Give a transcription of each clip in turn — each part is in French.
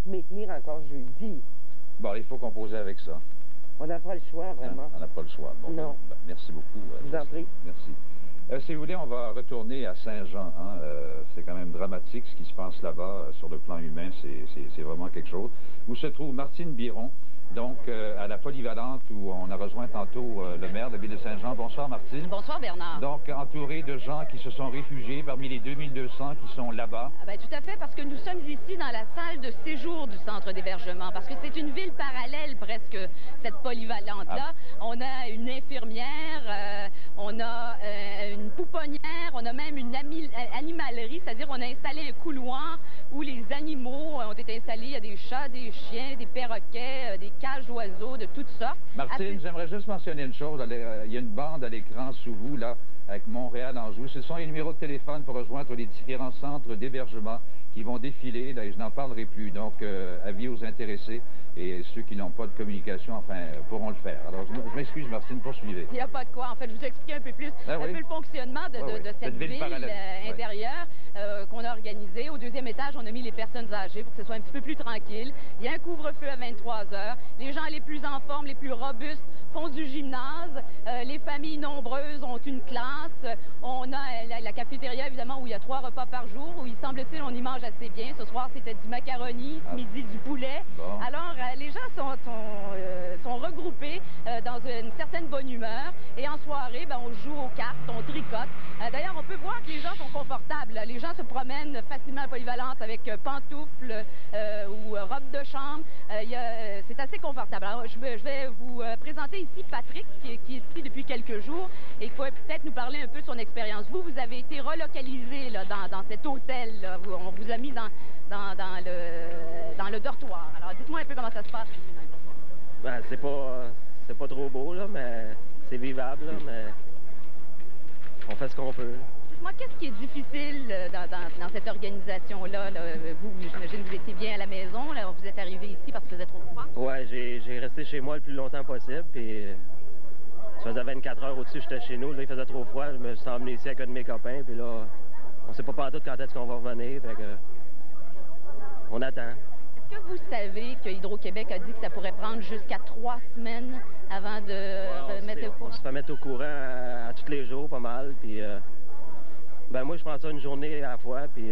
maintenir encore jeudi. Bon, il faut composer avec ça. On n'a pas le choix, vraiment. On n'a pas le choix. Bon, non. Ben, merci beaucoup. Je vous en prie. Merci. Si vous voulez, on va retourner à Saint-Jean. Hein. C'est quand même dramatique ce qui se passe là-bas sur le plan humain. C'est vraiment quelque chose. Où se trouve Martine Biron, donc à la polyvalente où on a rejoint tantôt le maire de la ville de Saint-Jean. Bonsoir Martine. Bonsoir Bernard. Donc entouré de gens qui se sont réfugiés parmi les 2200 qui sont là-bas. Ah ben, tout à fait, parce que nous sommes ici dans la salle de séjour du centre d'hébergement, parce que c'est une ville parallèle presque, cette polyvalente-là. On a une infirmière, on a une pouponnière, on a même une animalerie, c'est-à-dire on a installé un couloir où les animaux ont été installés. Il y a des chats, des chiens, des perroquets, des cages d'oiseaux de toutes sortes. Martine, j'aimerais juste mentionner une chose. Il y a une bande à l'écran sous vous, là, avec Montréal-Anjou. Ce sont les numéros de téléphone pour rejoindre les différents centres d'hébergement qui vont défiler. Là, et je n'en parlerai plus. Donc, avis aux intéressés et ceux qui n'ont pas de communication, enfin, pourront le faire. Alors, je m'excuse, Martine, poursuivez. Il n'y a pas de quoi. En fait, je vous explique un peu plus un peu le fonctionnement de cette ville intérieure qu'on a organisée. Au deuxième étage, on a mis les personnes âgées pour que ce soit un petit peu plus tranquille. Il y a un couvre-feu à 23 heures. Les gens les plus en forme, les plus robustes, font du gymnase. Les familles nombreuses ont une classe. On a la cafétéria, évidemment, où il y a 3 repas par jour, où il semble-t-il, on y mange assez bien. Ce soir, c'était du macaroni, ce midi, du poulet. Bon. Alors, les gens sont regroupés dans une certaine bonne humeur. Et en soirée, ben, on joue aux cartes, on tricote. D'ailleurs, on peut voir que les gens sont confortables. Les gens se promènent facilement à polyvalente avec pantoufles ou robe de chambre. C'est assez confortable. Alors, je vais vous présenter ici Patrick, qui est ici depuis quelques jours et qui pourrait peut-être nous parler un peu de son expérience. Vous avez été relocalisé là, dans cet hôtel. Là. On vous a mis dans le dortoir. Alors, dites-moi un peu comment ça se passe. Ben, c'est pas trop beau, là, mais c'est vivable, là, mais on fait ce qu'on peut. Dites-moi, qu'est-ce qui est difficile dans cette organisation-là? Là? Vous, j'imagine que vous étiez bien à la maison, là, vous êtes arrivé ici parce que vous êtes trop froid? Ouais, j'ai resté chez moi le plus longtemps possible, puis ça faisait 24 heures au-dessus, j'étais chez nous, là, il faisait trop froid, je me suis emmené ici avec un de mes copains, puis là, on sait pas partout quand est-ce qu'on va revenir, fait que on attend. Est-ce que vous savez que Hydro-Québec a dit que ça pourrait prendre jusqu'à 3 semaines avant de remettre au courant? On se fait mettre au courant à tous les jours, pas mal, puis ben moi, je prends ça une journée à la fois, puis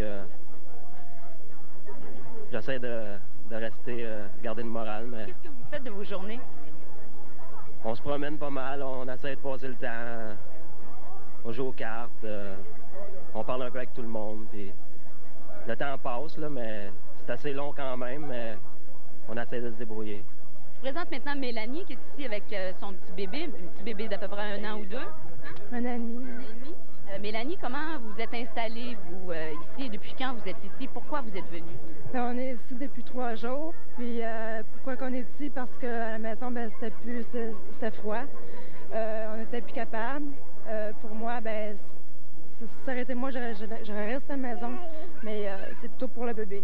j'essaie de rester, garder le moral, mais... Qu'est-ce que vous faites de vos journées? On se promène pas mal, on essaie de passer le temps, on joue aux cartes, on parle un peu avec tout le monde, puis le temps passe, là, mais c'est assez long quand même, mais on essaie de se débrouiller. Je présente maintenant Mélanie, qui est ici avec son petit bébé d'à peu près 1 an ou 2. Un an et demi. Mélanie, comment vous êtes installée, vous, ici? Depuis quand vous êtes ici? Pourquoi vous êtes venue? Ben, on est ici depuis 3 jours. Puis pourquoi qu'on est ici? Parce qu'à la maison, ben, c'était froid. On n'était plus capable. Pour moi, ben, si ça aurait été moi, j'aurais resté à la maison. Mais c'est plutôt pour le bébé.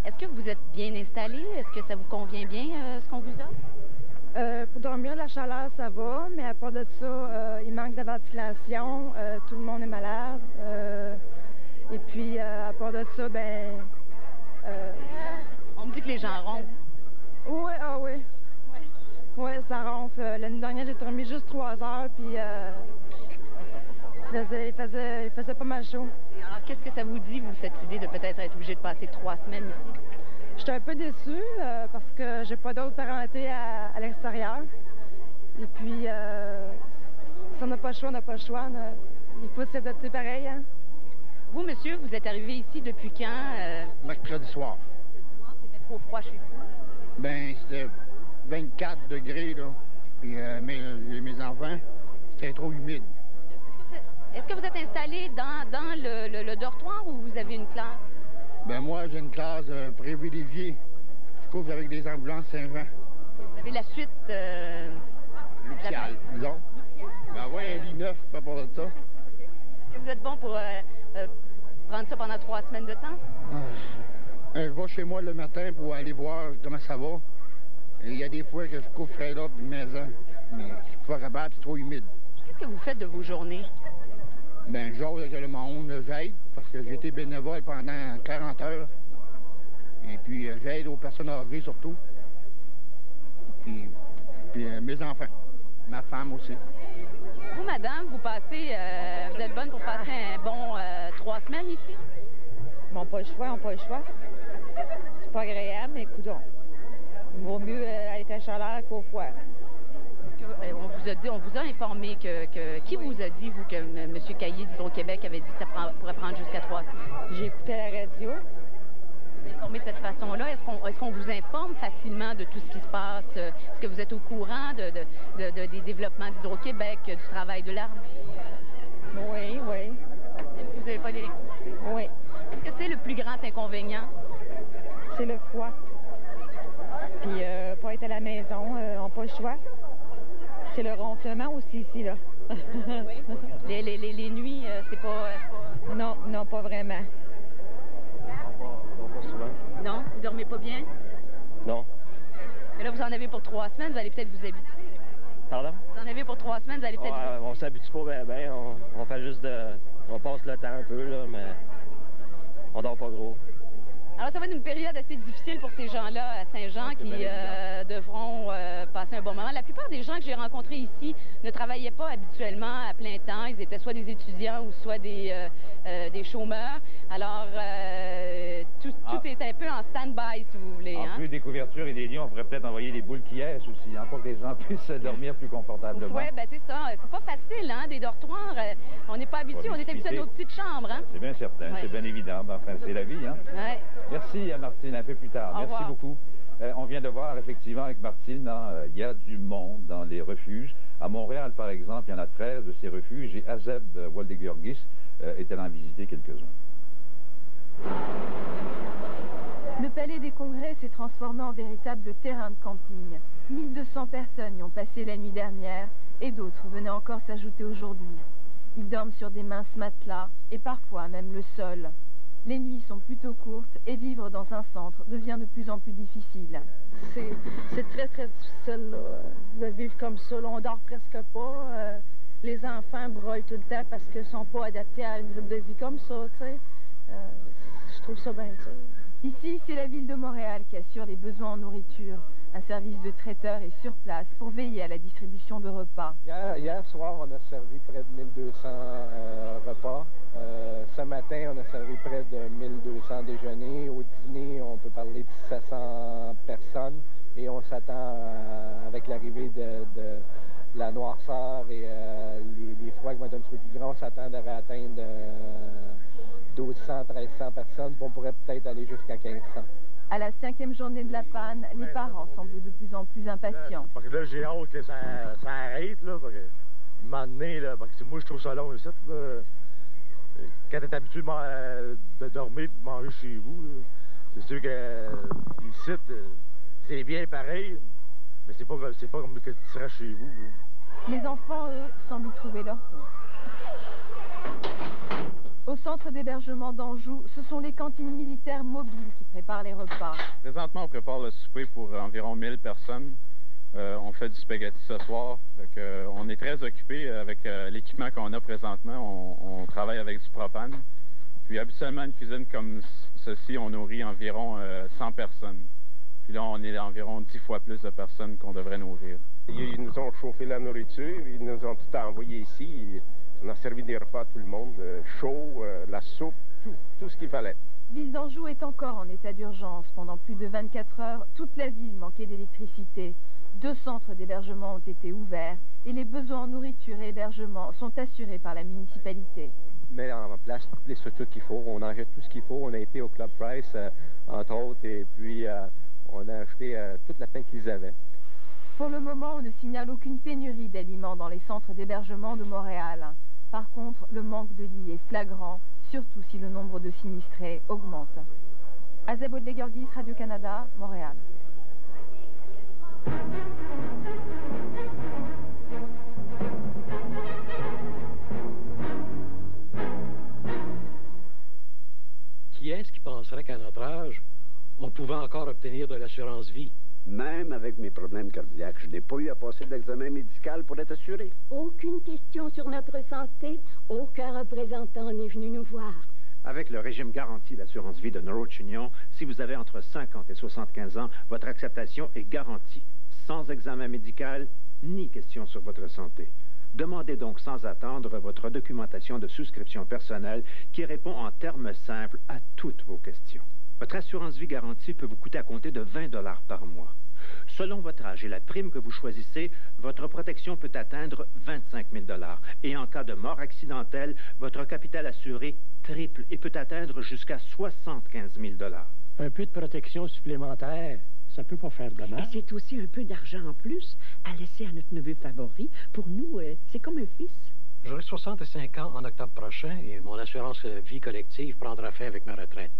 Est-ce que vous êtes bien installée? Est-ce que ça vous convient bien, ce qu'on vous offre? Pour dormir, la chaleur, ça va, mais à part de ça, il manque de ventilation, tout le monde est malade. Et puis, à part de ça, ben... On me dit que les gens ronflent. Oui, ah oui. Oui, ça ronfle. L'année dernière, j'ai dormi juste 3 heures, puis il faisait pas mal chaud. Alors, qu'est-ce que ça vous dit, vous, cette idée de peut-être être obligé de passer 3 semaines ici? J'étais un peu déçue parce que j'ai pas d'autres parentés à l'extérieur. Et puis, si on n'a pas le choix, on n'a pas le choix. Il faut s'adapter pareil. Hein? Vous, monsieur, vous êtes arrivé ici depuis quand? Mercredi soir. C'était trop froid chez vous? Ben, c'était 24 degrés, là. Puis mes enfants, c'était trop humide. Est-ce que vous êtes installé dans le dortoir ou vous avez une classe? Ben moi, j'ai une classe privilégiée. Je couvre avec des ambulances Saint-Jean. Vous avez la suite... Luciale, disons. Ben ouais, un lit neuf, pas pour ça. Est-ce que vous êtes bon pour prendre ça pendant 3 semaines de temps? Je vais chez moi le matin pour aller voir comment ça va. Et il y a des fois que je couvre là, puis maison. Mais je suis pas capable, c'est trop humide. Qu'est-ce que vous faites de vos journées? Ben, j'ose avec le monde, j'aide, parce que j'ai été bénévole pendant 40 heures. Et puis, j'aide aux personnes âgées surtout. Puis mes enfants. Ma femme aussi. Vous, madame, vous êtes bonne pour passer un bon 3 semaines ici? Ils n'ont pas le choix. C'est pas agréable, mais coudonc. Il vaut mieux être à chaleur qu'au froid. On vous a informé qui vous a dit, vous, que M. Caillé d'Hydro-Québec avait dit que ça pourrait prendre jusqu'à 3 semaines? J'ai écouté la radio. Vous informez de cette façon-là. Est-ce qu'on vous informe facilement de tout ce qui se passe? Est-ce que vous êtes au courant des développements d'Hydro-Québec, du travail de l'arbre? Oui. Vous n'avez pas les... Oui. Qu'est-ce que c'est le plus grand inconvénient? C'est le froid. Puis pas être à la maison, on n'a pas le choix. C'est le ronflement aussi ici, là. Oui. Les nuits, c'est pas... Non, pas vraiment. Non, pas souvent. Non? Vous dormez pas bien? Non. Et là, vous en avez pour 3 semaines, vous allez peut-être vous habituer. Pardon? Vous en avez pour 3 semaines, vous allez peut-être... On s'habitue pas bien. On fait juste on passe le temps un peu, là, mais on dort pas gros. Alors, ça va être une période assez difficile pour ces gens-là à Saint-Jean qui devront passer un bon moment. La plupart des gens que j'ai rencontrés ici ne travaillaient pas habituellement à plein temps. Ils étaient soit des étudiants ou soit des chômeurs. Alors, tout est un peu en stand-by, si vous voulez. En plus des couvertures et des lits, on pourrait peut-être envoyer des boules qui est aussi, pour que les gens puissent dormir plus confortablement. Oui, bien c'est ça. C'est pas facile, des dortoirs. On n'est pas habitué, on est habitué à nos petites chambres. C'est bien certain, c'est bien évident. Mais enfin, c'est la vie. Ouais. Merci, Martine, un peu plus tard. Merci beaucoup. On vient de voir, effectivement, avec Martine, il y a du monde dans les refuges. À Montréal, par exemple, il y en a 13 de ces refuges et Azeb Waldegurgis est allé en visiter quelques-uns. Le palais des congrès s'est transformé en véritable terrain de camping. 1200 personnes y ont passé la nuit dernière et d'autres venaient encore s'ajouter aujourd'hui. Ils dorment sur des minces matelas et parfois même le sol. Les nuits sont plutôt courtes et vivre dans un centre devient de plus en plus difficile. C'est très, très difficile là, de vivre comme ça. Là, on dort presque pas. Les enfants broient tout le temps parce qu'ils ne sont pas adaptés à une groupe de vie comme ça, tu sais. Je trouve ça bien dur. Ici, c'est la ville de Montréal qui assure les besoins en nourriture. Un service de traiteur est sur place pour veiller à la distribution de repas. Hier soir, on a servi près de 1200 repas. Ce matin, on a servi près de 1200 déjeuners. Au dîner, on peut parler de 700 personnes. Et on s'attend, avec l'arrivée de la noirceur et les froids qui vont être un petit peu plus grands, on s'attend à atteindre 1200, 1300 personnes. On pourrait peut-être aller jusqu'à 1500. À la 5e journée de la panne, les parents semblent de plus en plus impatients. Parce que là, j'ai hâte que ça arrête, là, parce que, un moment donné, là, parce que moi, je trouve ça long, ici, là. Quand t'es habitué de dormir et de manger chez vous, c'est sûr que ici, c'est bien pareil, mais c'est pas comme que tu seras chez vous. Là. Les enfants, eux, semblent y trouver leur compte. Au centre d'hébergement d'Anjou, ce sont les cantines militaires mobiles qui préparent les repas. Présentement, on prépare le souper pour environ 1000 personnes. On fait du spaghetti ce soir. On est très occupé avec l'équipement qu'on a présentement. On travaille avec du propane. Puis habituellement, une cuisine comme ceci, on nourrit environ 100 personnes. Puis là, on est environ 10 fois plus de personnes qu'on devrait nourrir. Ils nous ont chauffé la nourriture, ils nous ont tout envoyé ici. On a servi des repas à tout le monde, chaud, la soupe, tout ce qu'il fallait. Ville d'Anjou est encore en état d'urgence. Pendant plus de 24 heures, toute la ville manquait d'électricité. 2 centres d'hébergement ont été ouverts et les besoins en nourriture et hébergement sont assurés par la municipalité. On met en place toutes les structures qu'il faut, on achète tout ce qu'il faut. On a été au Club Price, entre autres, et puis on a acheté toute la pain qu'ils avaient. Pour le moment, on ne signale aucune pénurie d'aliments dans les centres d'hébergement de Montréal. Par contre, le manque de lits est flagrant, surtout si le nombre de sinistrés augmente. Azeb Waldegurgis, Radio-Canada, Montréal. Qui est-ce qui penserait qu'à notre âge, on pouvait encore obtenir de l'assurance vie? Même avec mes problèmes cardiaques, je n'ai pas eu à passer de l'examen médical pour être assuré. Aucune question sur notre santé, aucun représentant n'est venu nous voir. Avec le régime garanti d'assurance vie de Norwich Union, si vous avez entre 50 et 75 ans, votre acceptation est garantie, sans examen médical ni question sur votre santé. Demandez donc sans attendre votre documentation de souscription personnelle qui répond en termes simples à toutes vos questions. Votre assurance vie garantie peut vous coûter à compter de 20 $ par mois. Selon votre âge et la prime que vous choisissez, votre protection peut atteindre 25 000 $. Et en cas de mort accidentelle, votre capital assuré triple et peut atteindre jusqu'à 75 000 $. Un peu de protection supplémentaire, ça peut pas faire de mal. Et c'est aussi un peu d'argent en plus à laisser à notre neveu favori. Pour nous, c'est comme un fils. J'aurai 65 ans en octobre prochain et mon assurance vie collective prendra fin avec ma retraite.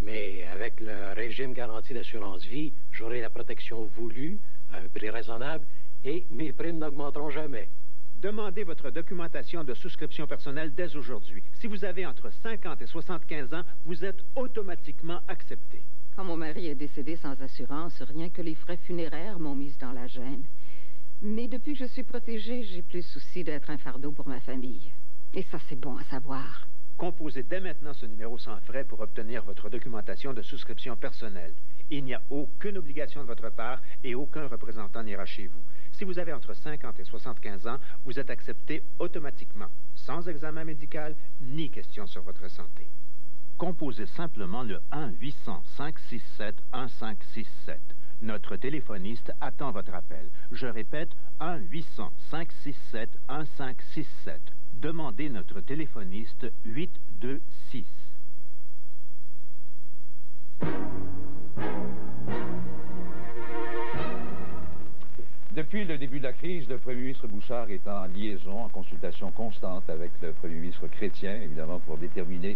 Mais avec le régime garanti d'assurance vie, j'aurai la protection voulue à un prix raisonnable et mes primes n'augmenteront jamais. Demandez votre documentation de souscription personnelle dès aujourd'hui. Si vous avez entre 50 et 75 ans, vous êtes automatiquement accepté. Quand mon mari est décédé sans assurance, rien que les frais funéraires m'ont mise dans la gêne. Mais depuis que je suis protégée, j'ai plus souci d'être un fardeau pour ma famille. Et ça, c'est bon à savoir. Composez dès maintenant ce numéro sans frais pour obtenir votre documentation de souscription personnelle. Il n'y a aucune obligation de votre part et aucun représentant n'ira chez vous. Si vous avez entre 50 et 75 ans, vous êtes accepté automatiquement, sans examen médical ni question sur votre santé. Composez simplement le 1-800-567-1567. Notre téléphoniste attend votre appel. Je répète, 1-800-567-1567. Demandez notre téléphoniste 826. Depuis le début de la crise, le premier ministre Bouchard est en liaison, en consultation constante avec le premier ministre Chrétien, évidemment, pour déterminer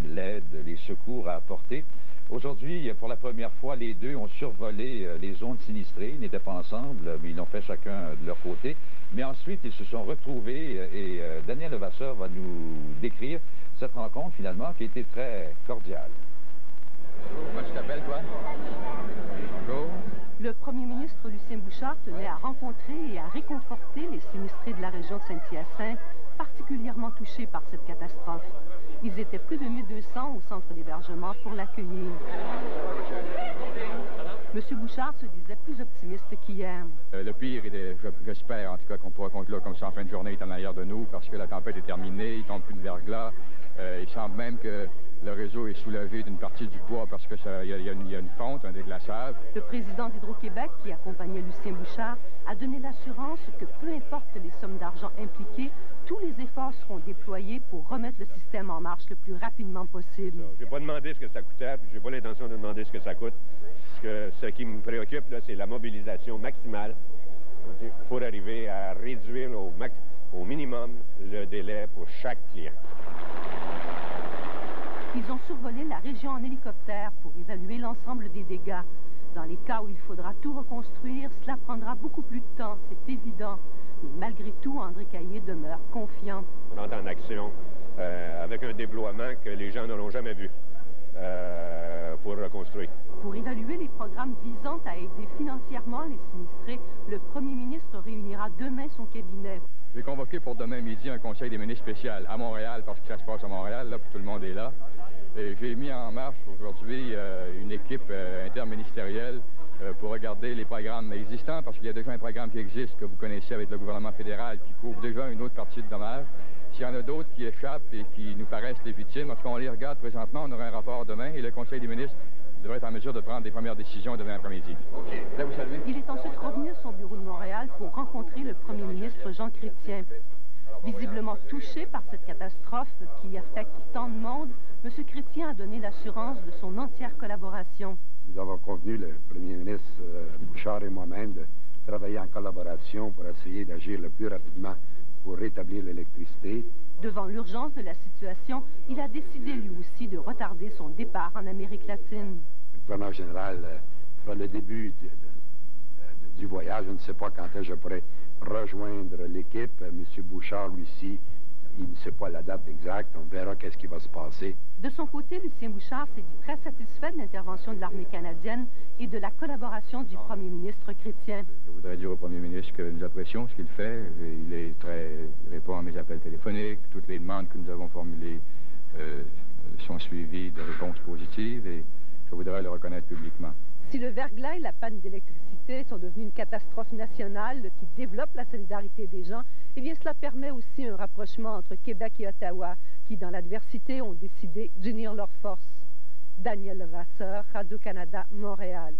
l'aide, les secours à apporter. Aujourd'hui, pour la première fois, les deux ont survolé les zones sinistrées. Ils n'étaient pas ensemble, mais ils l'ont fait chacun de leur côté. Mais ensuite, ils se sont retrouvés et Daniel Levasseur va nous décrire cette rencontre, finalement, qui a été très cordiale. Comment tu t'appelles, toi? Bonjour. Le premier ministre Lucien Bouchard tenait à rencontrer et à réconforter les sinistrés de la région de Saint-Hyacinthe, particulièrement touchés par cette catastrophe. Ils étaient plus de 1200 au centre d'hébergement pour l'accueillir. M. Bouchard se disait plus optimiste qu'hier. Le pire, j'espère en tout cas qu'on pourra conclure comme ça en fin de journée, il est en arrière de nous parce que la tempête est terminée, il ne tombe plus de verglas. Il semble même que le réseau est soulagé d'une partie du poids parce qu'il y a une fonte, un déglaçage. Le président d'Hydro-Québec, qui accompagnait Lucien Bouchard, a donné l'assurance que peu importe les sommes d'argent impliquées, tous les efforts seront déployés pour remettre le système en marche le plus rapidement possible. Je n'ai pas demandé ce que ça coûtait, puis je n'ai pas l'intention de demander ce que ça coûte. Ce qui me préoccupe, c'est la mobilisation maximale pour arriver à réduire au minimum le délai pour chaque client. Ils ont survolé la région en hélicoptère pour évaluer l'ensemble des dégâts. Dans les cas où il faudra tout reconstruire, cela prendra beaucoup plus de temps, c'est évident. Mais malgré tout, André Caillé demeure confiant. On entre en action avec un déploiement que les gens n'auront jamais vu pour reconstruire. Pour évaluer les programmes visant à aider financièrement les sinistrés, le premier ministre réunira demain son cabinet. J'ai convoqué pour demain midi un conseil des ministres spécial à Montréal, parce que ça se passe à Montréal, là, puis tout le monde est là. Et j'ai mis en marche aujourd'hui une équipe interministérielle pour regarder les programmes existants, parce qu'il y a déjà un programme qui existe, que vous connaissez avec le gouvernement fédéral, qui couvre déjà une autre partie de dommages. S'il y en a d'autres qui échappent et qui nous paraissent légitimes, en tout cas, on les regarde présentement, on aura un rapport demain, et le conseil des ministres devrait être en mesure de prendre des premières décisions demain après-midi. OK. Là, vous saluez. Il est ensuite revenu à son bureau de Montréal pour rencontrer le premier ministre Jean Chrétien. Visiblement touché par cette catastrophe qui affecte tant de monde, M. Chrétien a donné l'assurance de son entière collaboration. Nous avons convenu, le premier ministre Bouchard et moi-même, de travailler en collaboration pour essayer d'agir le plus rapidement pour rétablir l'électricité. Devant l'urgence de la situation, il a décidé lui aussi de retarder son départ en Amérique latine. Le gouverneur général fera le début du voyage. Je ne sais pas quand est-ce que je pourrai rejoindre l'équipe. M. Bouchard, lui aussi, il ne sait pas la date exacte. On verra qu'est-ce qui va se passer. De son côté, Lucien Bouchard s'est dit très satisfait de l'intervention de l'armée canadienne et de la collaboration du premier ministre Chrétien. Je voudrais dire au premier ministre que nous apprécions ce qu'il fait. Il répond à mes appels téléphoniques, toutes les demandes que nous avons formulées sont suivis de réponses positives et je voudrais le reconnaître publiquement. Si le verglas et la panne d'électricité sont devenus une catastrophe nationale qui développe la solidarité des gens, eh bien cela permet aussi un rapprochement entre Québec et Ottawa, qui dans l'adversité ont décidé d'unir leurs forces. Daniel Levasseur, Radio-Canada, Montréal.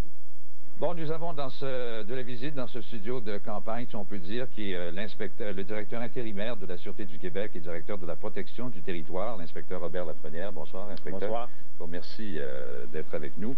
Bon, nous avons de la visite dans ce studio de campagne, si on peut dire, qui est le directeur intérimaire de la Sûreté du Québec et directeur de la protection du territoire, l'inspecteur Robert Lafrenière. Bonsoir, inspecteur. Bonsoir. Je vous remercie d'être avec nous.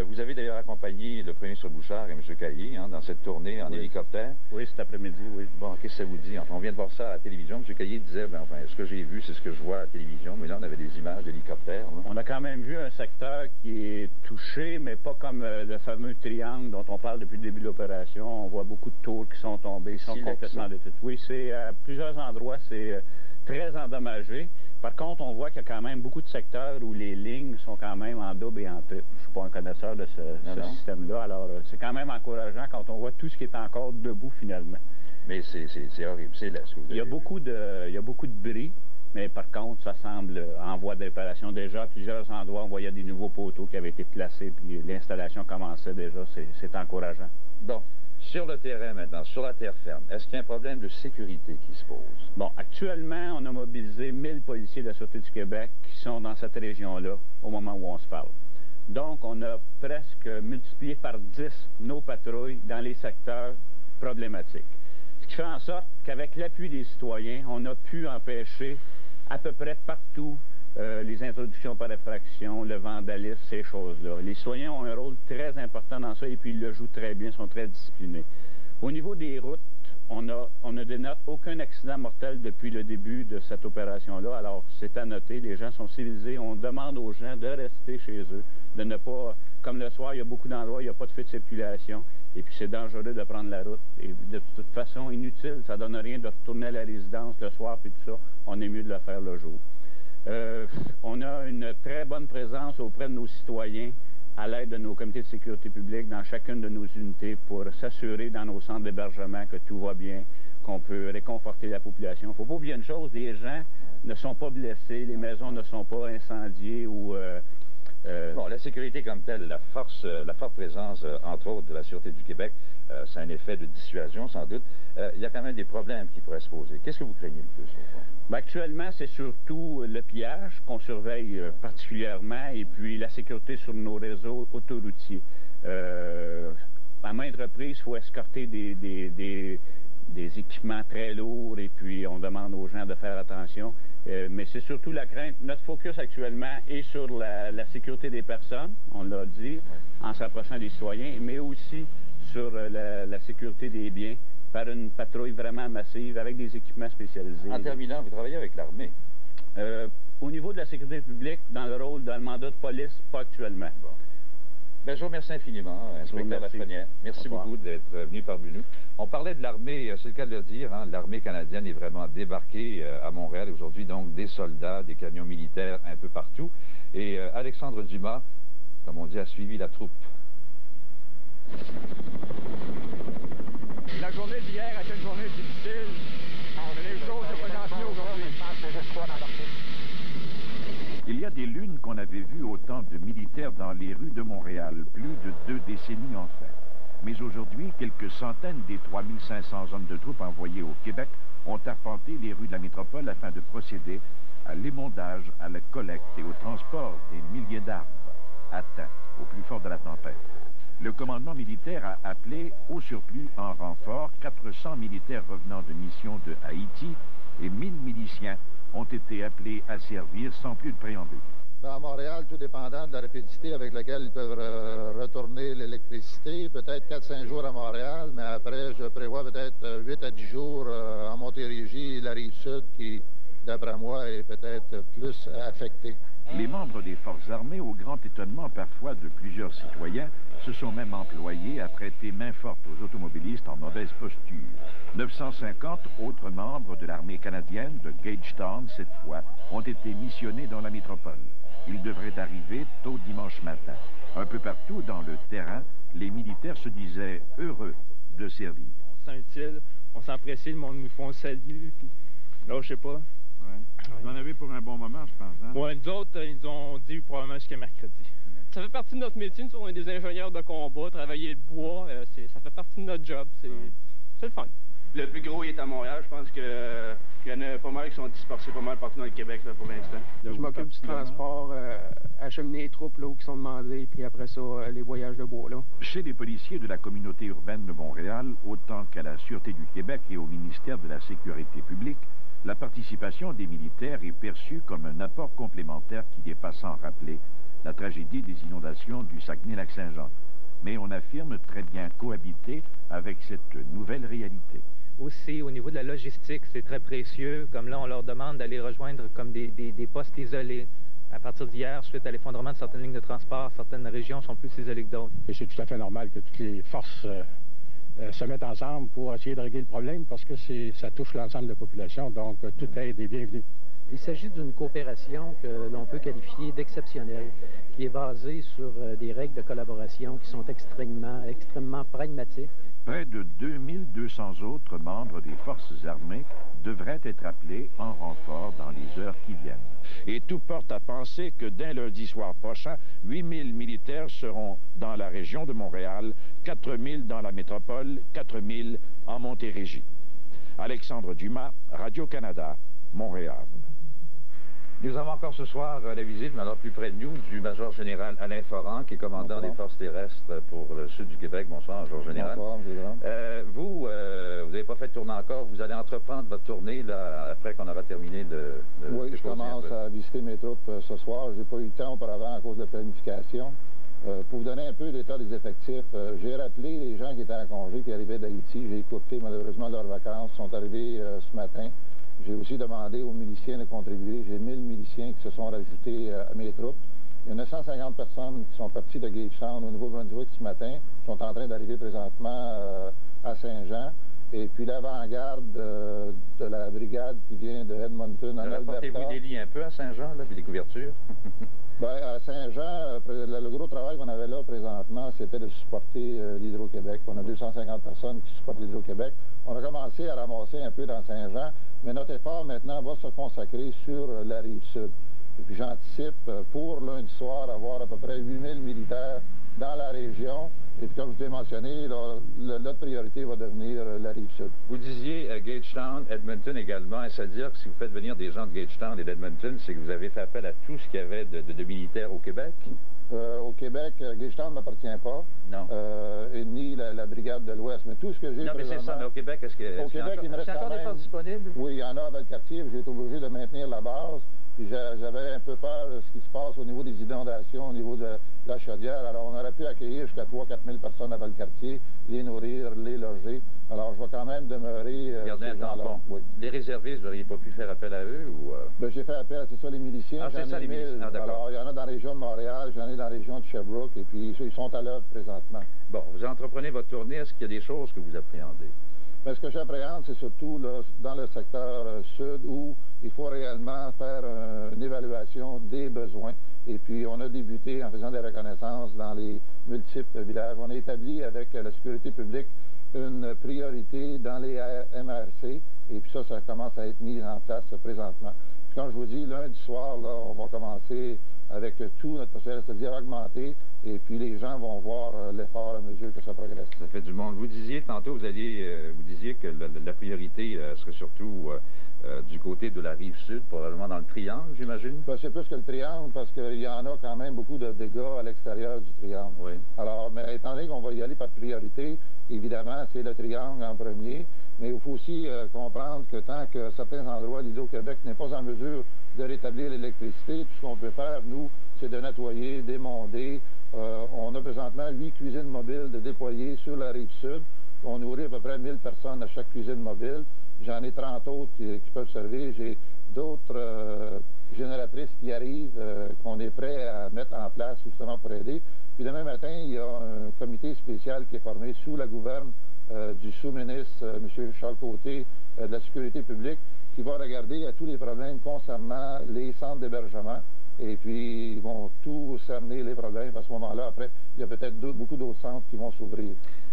Vous avez d'ailleurs accompagné le premier ministre Bouchard et M. Caillé dans cette tournée en hélicoptère. Oui, cet après-midi, oui. Bon, qu'est-ce que ça vous dit? Enfin, on vient de voir ça à la télévision. M. Caillé disait, ce que j'ai vu, c'est ce que je vois à la télévision, mais là, on avait des images d'hélicoptères. On a quand même vu un secteur qui est touché, mais pas comme le fameux triangle dont on parle depuis le début de l'opération. On voit beaucoup de tours qui sont tombées, qui sont complètement détruites. Oui, c'est à plusieurs endroits, c'est très endommagé. Par contre, on voit qu'il y a quand même beaucoup de secteurs où les lignes sont quand même en double et en triple. Je ne suis pas un connaisseur de ce système-là, alors c'est quand même encourageant quand on voit tout ce qui est encore debout finalement. Mais c'est horrible, c'est laid ce que vous avez il y a beaucoup de bris, mais par contre, ça semble en voie de réparation déjà. À plusieurs endroits, on voyait des nouveaux poteaux qui avaient été placés, puis l'installation commençait déjà. C'est encourageant. Bon. Sur le terrain maintenant, sur la terre ferme, est-ce qu'il y a un problème de sécurité qui se pose? Bon, actuellement, on a mobilisé 1000 policiers de la Sûreté du Québec qui sont dans cette région-là au moment où on se parle. Donc, on a presque multiplié par 10 nos patrouilles dans les secteurs problématiques. Ce qui fait en sorte qu'avec l'appui des citoyens, on a pu empêcher à peu près partout les introductions par effraction, le vandalisme, ces choses-là. Les citoyens ont un rôle très important dans ça et puis ils le jouent très bien, sont très disciplinés. Au niveau des routes, on ne dénote aucun accident mortel depuis le début de cette opération-là. Alors, c'est à noter, les gens sont civilisés. On demande aux gens de rester chez eux, de ne pas... Comme le soir, il y a beaucoup d'endroits, il n'y a pas de feu de circulation. Et puis, c'est dangereux de prendre la route. Et de toute façon, inutile, ça ne donne rien de retourner à la résidence le soir, puis tout ça. On est mieux de le faire le jour. On a une très bonne présence auprès de nos citoyens à l'aide de nos comités de sécurité publique dans chacune de nos unités pour s'assurer dans nos centres d'hébergement que tout va bien, qu'on peut réconforter la population. Il ne faut pas oublier une chose, les gens ne sont pas blessés, les maisons ne sont pas incendiées ou... Bon, la sécurité comme telle, la forte présence, entre autres, de la Sûreté du Québec, c'est un effet de dissuasion, sans doute. Il y a quand même des problèmes qui pourraient se poser. Qu'est-ce que vous craignez le plus, au fond? Ben, actuellement, c'est surtout le pillage qu'on surveille particulièrement et puis la sécurité sur nos réseaux autoroutiers. À maintes reprises, il faut escorter des équipements très lourds et puis on demande aux gens de faire attention. Mais c'est surtout la crainte. Notre focus actuellement est sur la sécurité des personnes, on l'a dit, en s'approchant des citoyens, mais aussi sur la sécurité des biens par une patrouille vraiment massive avec des équipements spécialisés. En terminant, vous travaillez avec l'armée? Au niveau de la sécurité publique, dans le mandat de police, pas actuellement. Bon. Ben, je vous remercie infiniment, inspecteur Lafrenière. Merci beaucoup d'être venu parmi nous. On parlait de l'armée, c'est le cas de le dire, l'armée canadienne est vraiment débarquée à Montréal aujourd'hui, donc des soldats, des camions militaires un peu partout. Et Alexandre Dumas, comme on dit, a suivi la troupe. La journée d'hier a été une journée difficile. Les choses se présentent mieux aujourd'hui. Il y a des lunes qu'on avait vues autant de militaires dans les rues de Montréal, plus de 2 décennies en fait. Mais aujourd'hui, quelques centaines des 3500 hommes de troupes envoyés au Québec ont arpenté les rues de la métropole afin de procéder à l'émondage, à la collecte et au transport des milliers d'arbres atteints au plus fort de la tempête. Le commandement militaire a appelé au surplus en renfort 400 militaires revenant de missions de Haïti et 1000 miliciens ont été appelés à servir sans plus de préambule. À Montréal, tout dépendant de la rapidité avec laquelle ils peuvent retourner l'électricité, peut-être 4-5 jours à Montréal, mais après, je prévois peut-être 8 à 10 jours en Montérégie, la Rive-Sud, qui, d'après moi, est peut-être plus affectée. Les membres des forces armées, au grand étonnement parfois de plusieurs citoyens, se sont même employés à prêter main forte aux automobilistes en mauvaise posture. 950 autres membres de l'armée canadienne de Gagetown, cette fois, ont été missionnés dans la métropole. Ils devraient arriver tôt dimanche matin. Un peu partout dans le terrain, les militaires se disaient heureux de servir. On se sent utile, on s'apprécie, le monde nous fait un salut, puis là, je sais pas. Ouais. Vous en avez pour un bon moment, je pense. Hein? Oui, nous autres, ils nous ont dit probablement jusqu'à mercredi. Ça fait partie de notre métier. Nous, on est des ingénieurs de combat, travailler le bois, ça fait partie de notre job. C'est le fun. Le plus gros, il est à Montréal. Je pense qu'il y en a pas mal qui sont dispersés pas mal partout dans le Québec là, pour l'instant. Je m'occupe du transport, acheminer les troupes là, où qui sont demandées, puis après ça, les voyages de bois. Là. Chez les policiers de la communauté urbaine de Montréal, autant qu'à la Sûreté du Québec et au ministère de la Sécurité publique, la participation des militaires est perçue comme un apport complémentaire qui dépasse sans rappeler la tragédie des inondations du Saguenay-Lac-Saint-Jean. Mais on affirme très bien cohabiter avec cette nouvelle réalité. Aussi, au niveau de la logistique, c'est très précieux. Comme là, on leur demande d'aller rejoindre comme des postes isolés. À partir d'hier, suite à l'effondrement de certaines lignes de transport, certaines régions sont plus isolées que d'autres. Et c'est tout à fait normal que toutes les forces se mettent ensemble pour essayer de régler le problème parce que ça touche l'ensemble de la population, donc toute aide est bienvenue. Il s'agit d'une coopération que l'on peut qualifier d'exceptionnelle, qui est basée sur des règles de collaboration qui sont extrêmement pragmatiques. Près de 2200 autres membres des forces armées devraient être appelés en renfort dans les heures qui viennent. Et tout porte à penser que dès lundi soir prochain, 8000 militaires seront dans la région de Montréal, 4000 dans la métropole, 4000 en Montérégie. Alexandre Dumas, Radio-Canada, Montréal. Nous avons encore ce soir la visite, mais alors plus près de nous, du major général Alain Forand, qui est commandant des forces terrestres pour le sud du Québec. Bonsoir, major général. Bonsoir, vous n'avez pas fait de tournée encore. Vous allez entreprendre votre tournée là, après qu'on aura terminé de oui, je commence à visiter mes troupes ce soir. J'ai pas eu le temps auparavant à cause de la planification. Pour vous donner un peu l'état des effectifs, j'ai rappelé les gens qui étaient en congé, qui arrivaient d'Haïti. J'ai écouté malheureusement leurs vacances, sont arrivés ce matin. J'ai aussi demandé aux miliciens de contribuer. J'ai 1000 miliciens qui se sont rajoutés à mes troupes. Il y en a 150 personnes qui sont parties de Gagetown au Nouveau-Brunswick ce matin, qui sont en train d'arriver présentement à Saint-Jean. Et puis l'avant-garde de la brigade qui vient de Edmonton en Alberta. Rapportez-vous des lits un peu à Saint-Jean, là, puis des couvertures? Bien, à Saint-Jean, le gros travail qu'on avait là présentement, c'était de supporter l'Hydro-Québec. On a 250 personnes qui supportent l'Hydro-Québec. On a commencé à ramasser un peu dans Saint-Jean, mais notre effort maintenant va se consacrer sur la Rive-Sud. Et puis j'anticipe pour lundi soir avoir à peu près 8000 militaires dans la région. Et puis comme je l'ai mentionné, notre priorité va devenir la Rive-Sud. Vous disiez Gagetown, Edmonton également. Est-ce à dire que si vous faites venir des gens de Gagetown et d'Edmonton, c'est que vous avez fait appel à tout ce qu'il y avait de militaires au Québec? Au Québec, Gagetown ne m'appartient pas. Non. Et ni la brigade de l'Ouest. Mais tout ce que j'ai non, mais c'est ça. Mais au Québec, est-ce qu'il il me reste encore des forces disponibles? Oui, il y en a à Valcartier. J'ai été obligé de maintenir la base. Puis j'avais un peu peur de ce qui se passe au niveau des inondations, au niveau de la chaudière. Alors, on aurait pu accueillir jusqu'à 3 000 à 4 000 personnes à Valcartier, les nourrir, les loger. Alors, je vais quand même demeurer... Gardez un tampon. Oui. Les réservistes, vous n'auriez pas pu faire appel à eux ou... Ben, j'ai fait appel, c'est ça, les miliciens. Ah, c'est ça, les miliciens. Ah, alors, il y en a dans la région de Montréal, j'en ai dans la région de Sherbrooke, et puis ils sont à l'œuvre présentement. Bon, vous entreprenez votre tournée. Est-ce qu'il y a des choses que vous appréhendez? Mais ce que j'appréhende, c'est surtout là, dans le secteur sud où il faut réellement faire une évaluation des besoins. Et puis, on a débuté en faisant des reconnaissances dans les multiples villages. On a établi avec la sécurité publique une priorité dans les MRC. Et puis ça commence à être mis en place présentement. Puis quand je vous dis, lundi soir, là, on va commencer avec tout notre personnel, c'est-à-dire augmenter, et puis les gens vont voir l'effort à mesure que ça progresse. Ça fait du monde. Vous disiez tantôt, vous disiez que la priorité serait surtout du côté de la Rive-Sud, probablement dans le triangle, j'imagine? Ben, c'est plus que le triangle, parce qu'il y en a quand même beaucoup de dégâts à l'extérieur du triangle. Oui. Alors, mais étant donné qu'on va y aller par priorité, évidemment, c'est le triangle en premier, mais il faut aussi comprendre que tant que certains endroits, l'Hydro-Québec n'est pas en mesure de rétablir l'électricité, tout ce qu'on peut faire, nous, c'est de nettoyer, démonter. On a présentement 8 cuisines mobiles de déployer sur la Rive-Sud. On nourrit à peu près 1000 personnes à chaque cuisine mobile. J'en ai 30 autres qui peuvent servir. J'ai d'autres génératrices qui arrivent, qu'on est prêt à mettre en place justement pour aider. Puis demain matin, il y a un comité spécial qui est formé sous la gouverne du sous-ministre, M. Charles Côté, de la Sécurité publique, qui va regarder à tous les problèmes concernant les centres d'hébergement. Et puis, ils vont tout cerner les problèmes à ce moment-là. Après, il y a peut-être beaucoup d'autres centres centres qui vont s'ouvrir.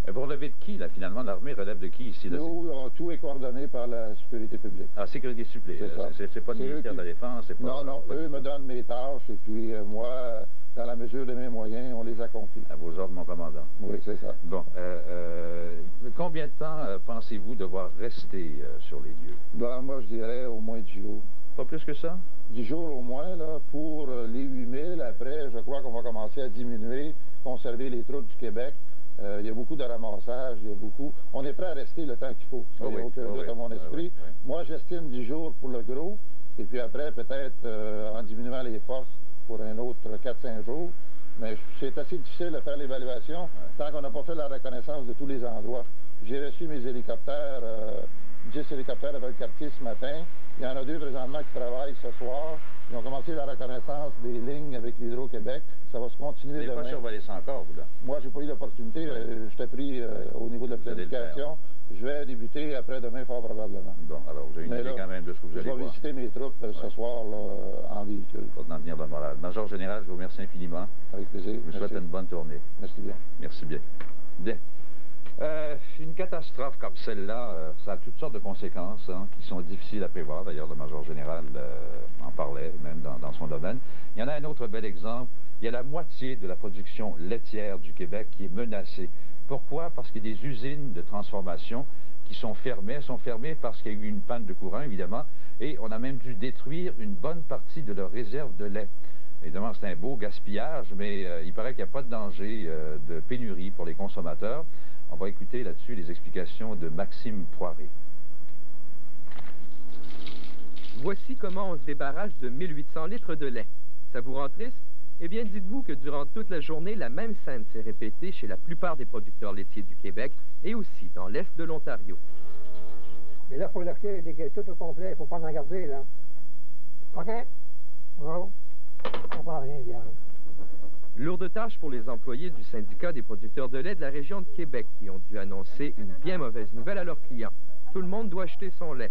Vous relevez de qui, là, finalement? L'armée relève de qui ici? Là, nous, tout est coordonné par la sécurité publique. Ah, sécurité supplée. C'est pas le ministère de la Défense? Pas... Non, eux me donnent mes tâches et puis moi, dans la mesure de mes moyens, on les accomplit. À vos ordres, mon commandant. Oui, c'est ça. Bon. Combien de temps pensez-vous devoir rester sur les lieux? Ben, moi, je dirais au moins 10 jours. Pas plus que ça? 10 jours au moins, là, pour les 8000. Après, je crois qu'on va commencer à diminuer, conserver les troupes du Québec. Il y a beaucoup de ramassage, il y a beaucoup... On est prêt à rester le temps qu'il faut. Ça, il n'y a aucun doute à mon esprit. Moi, j'estime 10 jours pour le gros, et puis après, peut-être en diminuant les forces pour un autre 4-5 jours. Mais c'est assez difficile de faire l'évaluation tant qu'on n'a pas fait la reconnaissance de tous les endroits. J'ai reçu mes hélicoptères, 10 hélicoptères avec le quartier ce matin. Il y en a 2 présentement qui travaillent ce soir. Ils ont commencé la reconnaissance des lignes avec l'Hydro-Québec. Ça va se continuer demain. Vous n'avez pas survolé ça encore, vous, là? Moi, j'ai pas eu l'opportunité. J'étais pris au niveau de la planification. Je vais débuter après demain, fort probablement. Bon, alors, vous avez une idée quand même de ce que vous allez voir. Je vais visiter mes troupes ce soir là, en véhicule. Pour en tenir le moral. Major Général, je vous remercie infiniment. Avec plaisir. Je vous souhaite une bonne tournée. Merci bien. Merci bien. Bien. Une catastrophe comme celle-là, ça a toutes sortes de conséquences qui sont difficiles à prévoir. D'ailleurs, le Major Général en parlait, même dans son domaine. Il y en a un autre bel exemple. Il y a la moitié de la production laitière du Québec qui est menacée. Pourquoi? Parce qu'il y a des usines de transformation qui sont fermées. Elles sont fermées parce qu'il y a eu une panne de courant, évidemment, et on a même dû détruire une bonne partie de leur réserve de lait. Évidemment, c'est un beau gaspillage, mais il paraît qu'il n'y a pas de danger de pénurie pour les consommateurs. On va écouter là-dessus les explications de Maxime Poiré. Voici comment on se débarrasse de 1800 litres de lait. Ça vous rend triste? Eh bien, dites-vous que durant toute la journée, la même scène s'est répétée chez la plupart des producteurs laitiers du Québec et aussi dans l'est de l'Ontario. Mais là, il faut l'acheter tout au complet. Il ne faut pas en garder, là. OK? Bon. On prend rien, viande. Lourde tâche pour les employés du syndicat des producteurs de lait de la région de Québec qui ont dû annoncer une bien mauvaise nouvelle à leurs clients. Tout le monde doit acheter son lait.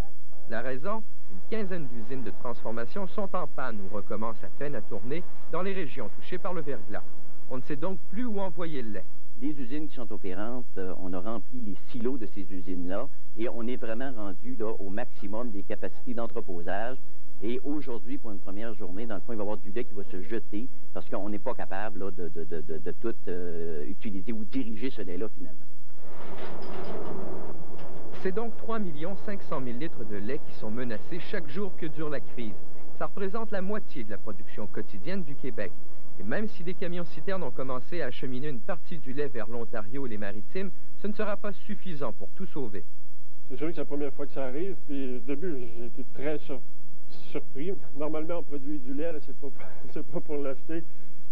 La raison? Une quinzaine d'usines de transformation sont en panne ou recommencent à peine à tourner dans les régions touchées par le verglas. On ne sait donc plus où envoyer le lait. Les usines qui sont opérantes, on a rempli les silos de ces usines-là et on est vraiment rendu là, au maximum des capacités d'entreposage. Et aujourd'hui, pour une première journée, dans le fond, il va y avoir du lait qui va se jeter parce qu'on n'est pas capable là, de tout utiliser ou diriger ce lait-là finalement. C'est donc 3 500 000 litres de lait qui sont menacés chaque jour que dure la crise. Ça représente la moitié de la production quotidienne du Québec. Et même si des camions-citernes ont commencé à acheminer une partie du lait vers l'Ontario et les Maritimes, ce ne sera pas suffisant pour tout sauver. C'est sûr que c'est la première fois que ça arrive, puis au début, j'ai été très surpris. Normalement, on produit du lait, c'est pas pour l'acheter,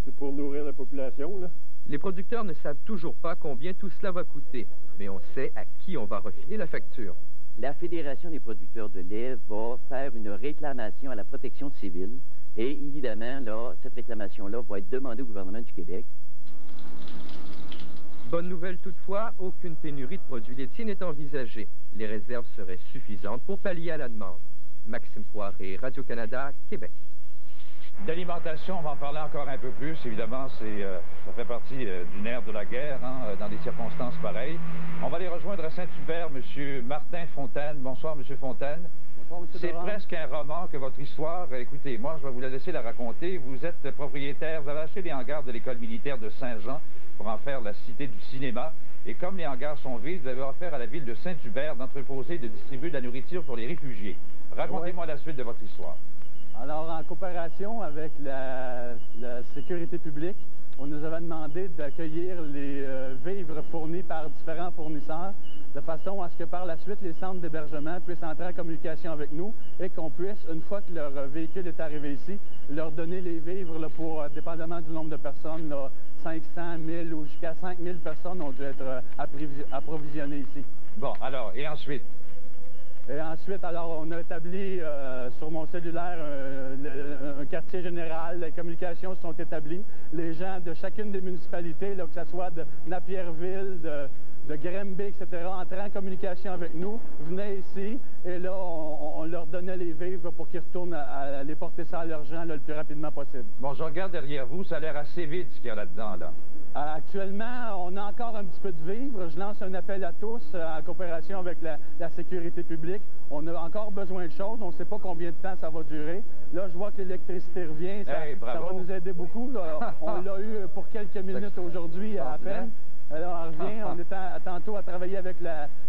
c'est pour nourrir la population, là. Les producteurs ne savent toujours pas combien tout cela va coûter, mais on sait à qui on va refiler la facture. La Fédération des producteurs de lait va faire une réclamation à la protection civile et évidemment, là, cette réclamation-là va être demandée au gouvernement du Québec. Bonne nouvelle toutefois, aucune pénurie de produits laitiers n'est envisagée. Les réserves seraient suffisantes pour pallier à la demande. Maxime Poiré, Radio-Canada, Québec. D'alimentation, on va en parler encore un peu plus. Évidemment, ça fait partie du nerf de la guerre, dans des circonstances pareilles. On va aller rejoindre à Saint-Hubert M. Martin Fontaine. Bonsoir, M. Fontaine. Bonsoir, M. C'est presque un roman que votre histoire. Écoutez, moi, je vais vous la laisser la raconter. Vous êtes propriétaire, vous avez acheté les hangars de l'école militaire de Saint-Jean pour en faire la cité du cinéma. Et comme les hangars sont vides, vous avez offert à la ville de Saint-Hubert d'entreposer et de distribuer de la nourriture pour les réfugiés. Racontez-moi la suite de votre histoire. Alors, en coopération avec la sécurité publique, on nous avait demandé d'accueillir les vivres fournis par différents fournisseurs, de façon à ce que par la suite, les centres d'hébergement puissent entrer en communication avec nous et qu'on puisse, une fois que leur véhicule est arrivé ici, leur donner les vivres là, pour, dépendamment du nombre de personnes, là, 500, 1000 ou jusqu'à 5000 personnes ont dû être approvisionnées ici. Bon, alors, et ensuite? Et ensuite, alors, on a établi sur mon cellulaire un quartier général, les communications sont établies. Les gens de chacune des municipalités, là, que ce soit de Napierville, Granby, etc., entraient en communication avec nous, venaient ici, et là, on leur donnait les vivres pour qu'ils retournent à les porter ça à leurs gens le plus rapidement possible. Bon, je regarde derrière vous, ça a l'air assez vide ce qu'il y a là-dedans, là. Actuellement, on a encore un petit peu de vivres. Je lance un appel à tous en coopération avec la sécurité publique. On a encore besoin de choses. On ne sait pas combien de temps ça va durer. Là, je vois que l'électricité revient. Ça va nous aider beaucoup. Là. On l'a eu pour quelques minutes aujourd'hui à peine. Alors, on revient. On est tantôt à travailler avec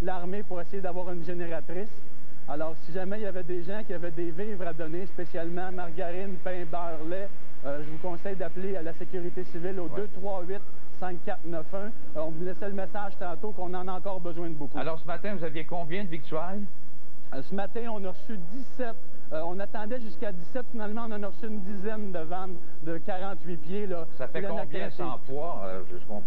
l'armée pour essayer d'avoir une génératrice. Alors, si jamais il y avait des gens qui avaient des vivres à donner, spécialement margarine, pain, beurre, lait, je vous conseille d'appeler à la sécurité civile au 238-5491. On vous laissait le message tantôt qu'on en a encore besoin de beaucoup. Alors, ce matin, vous aviez combien de victuailles? Ce matin, on a reçu 17. On attendait jusqu'à 17. Finalement, on en a reçu une dizaine de vannes de 48 pieds. Là, ça fait combien sans poids? Je comprends.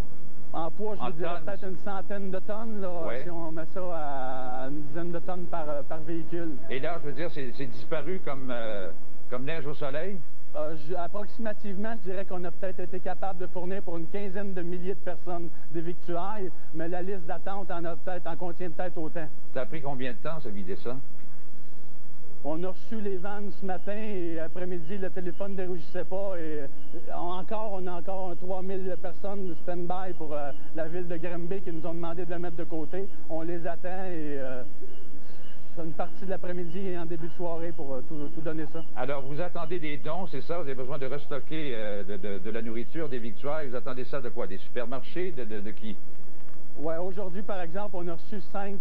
En poids, je vous dirais peut-être une centaine de tonnes, là, si on met ça à une dizaine de tonnes par véhicule. Et là, je veux dire, c'est disparu comme neige au soleil? Approximativement, je dirais qu'on a peut-être été capable de fournir pour une quinzaine de milliers de personnes des victuailles, mais la liste d'attente en contient peut-être autant. Ça a pris combien de temps, ça, vider ça? On a reçu les vannes ce matin et après-midi, le téléphone ne dérougissait pas. Et on a encore 3000 personnes de stand-by pour la ville de Granby qui nous ont demandé de le mettre de côté. On les attend et une partie de l'après-midi et en début de soirée pour tout donner ça. Alors, vous attendez des dons, c'est ça? Vous avez besoin de restocker de la nourriture, des victuailles. Vous attendez ça de quoi? Des supermarchés? De qui? Oui, aujourd'hui, par exemple, on a reçu 5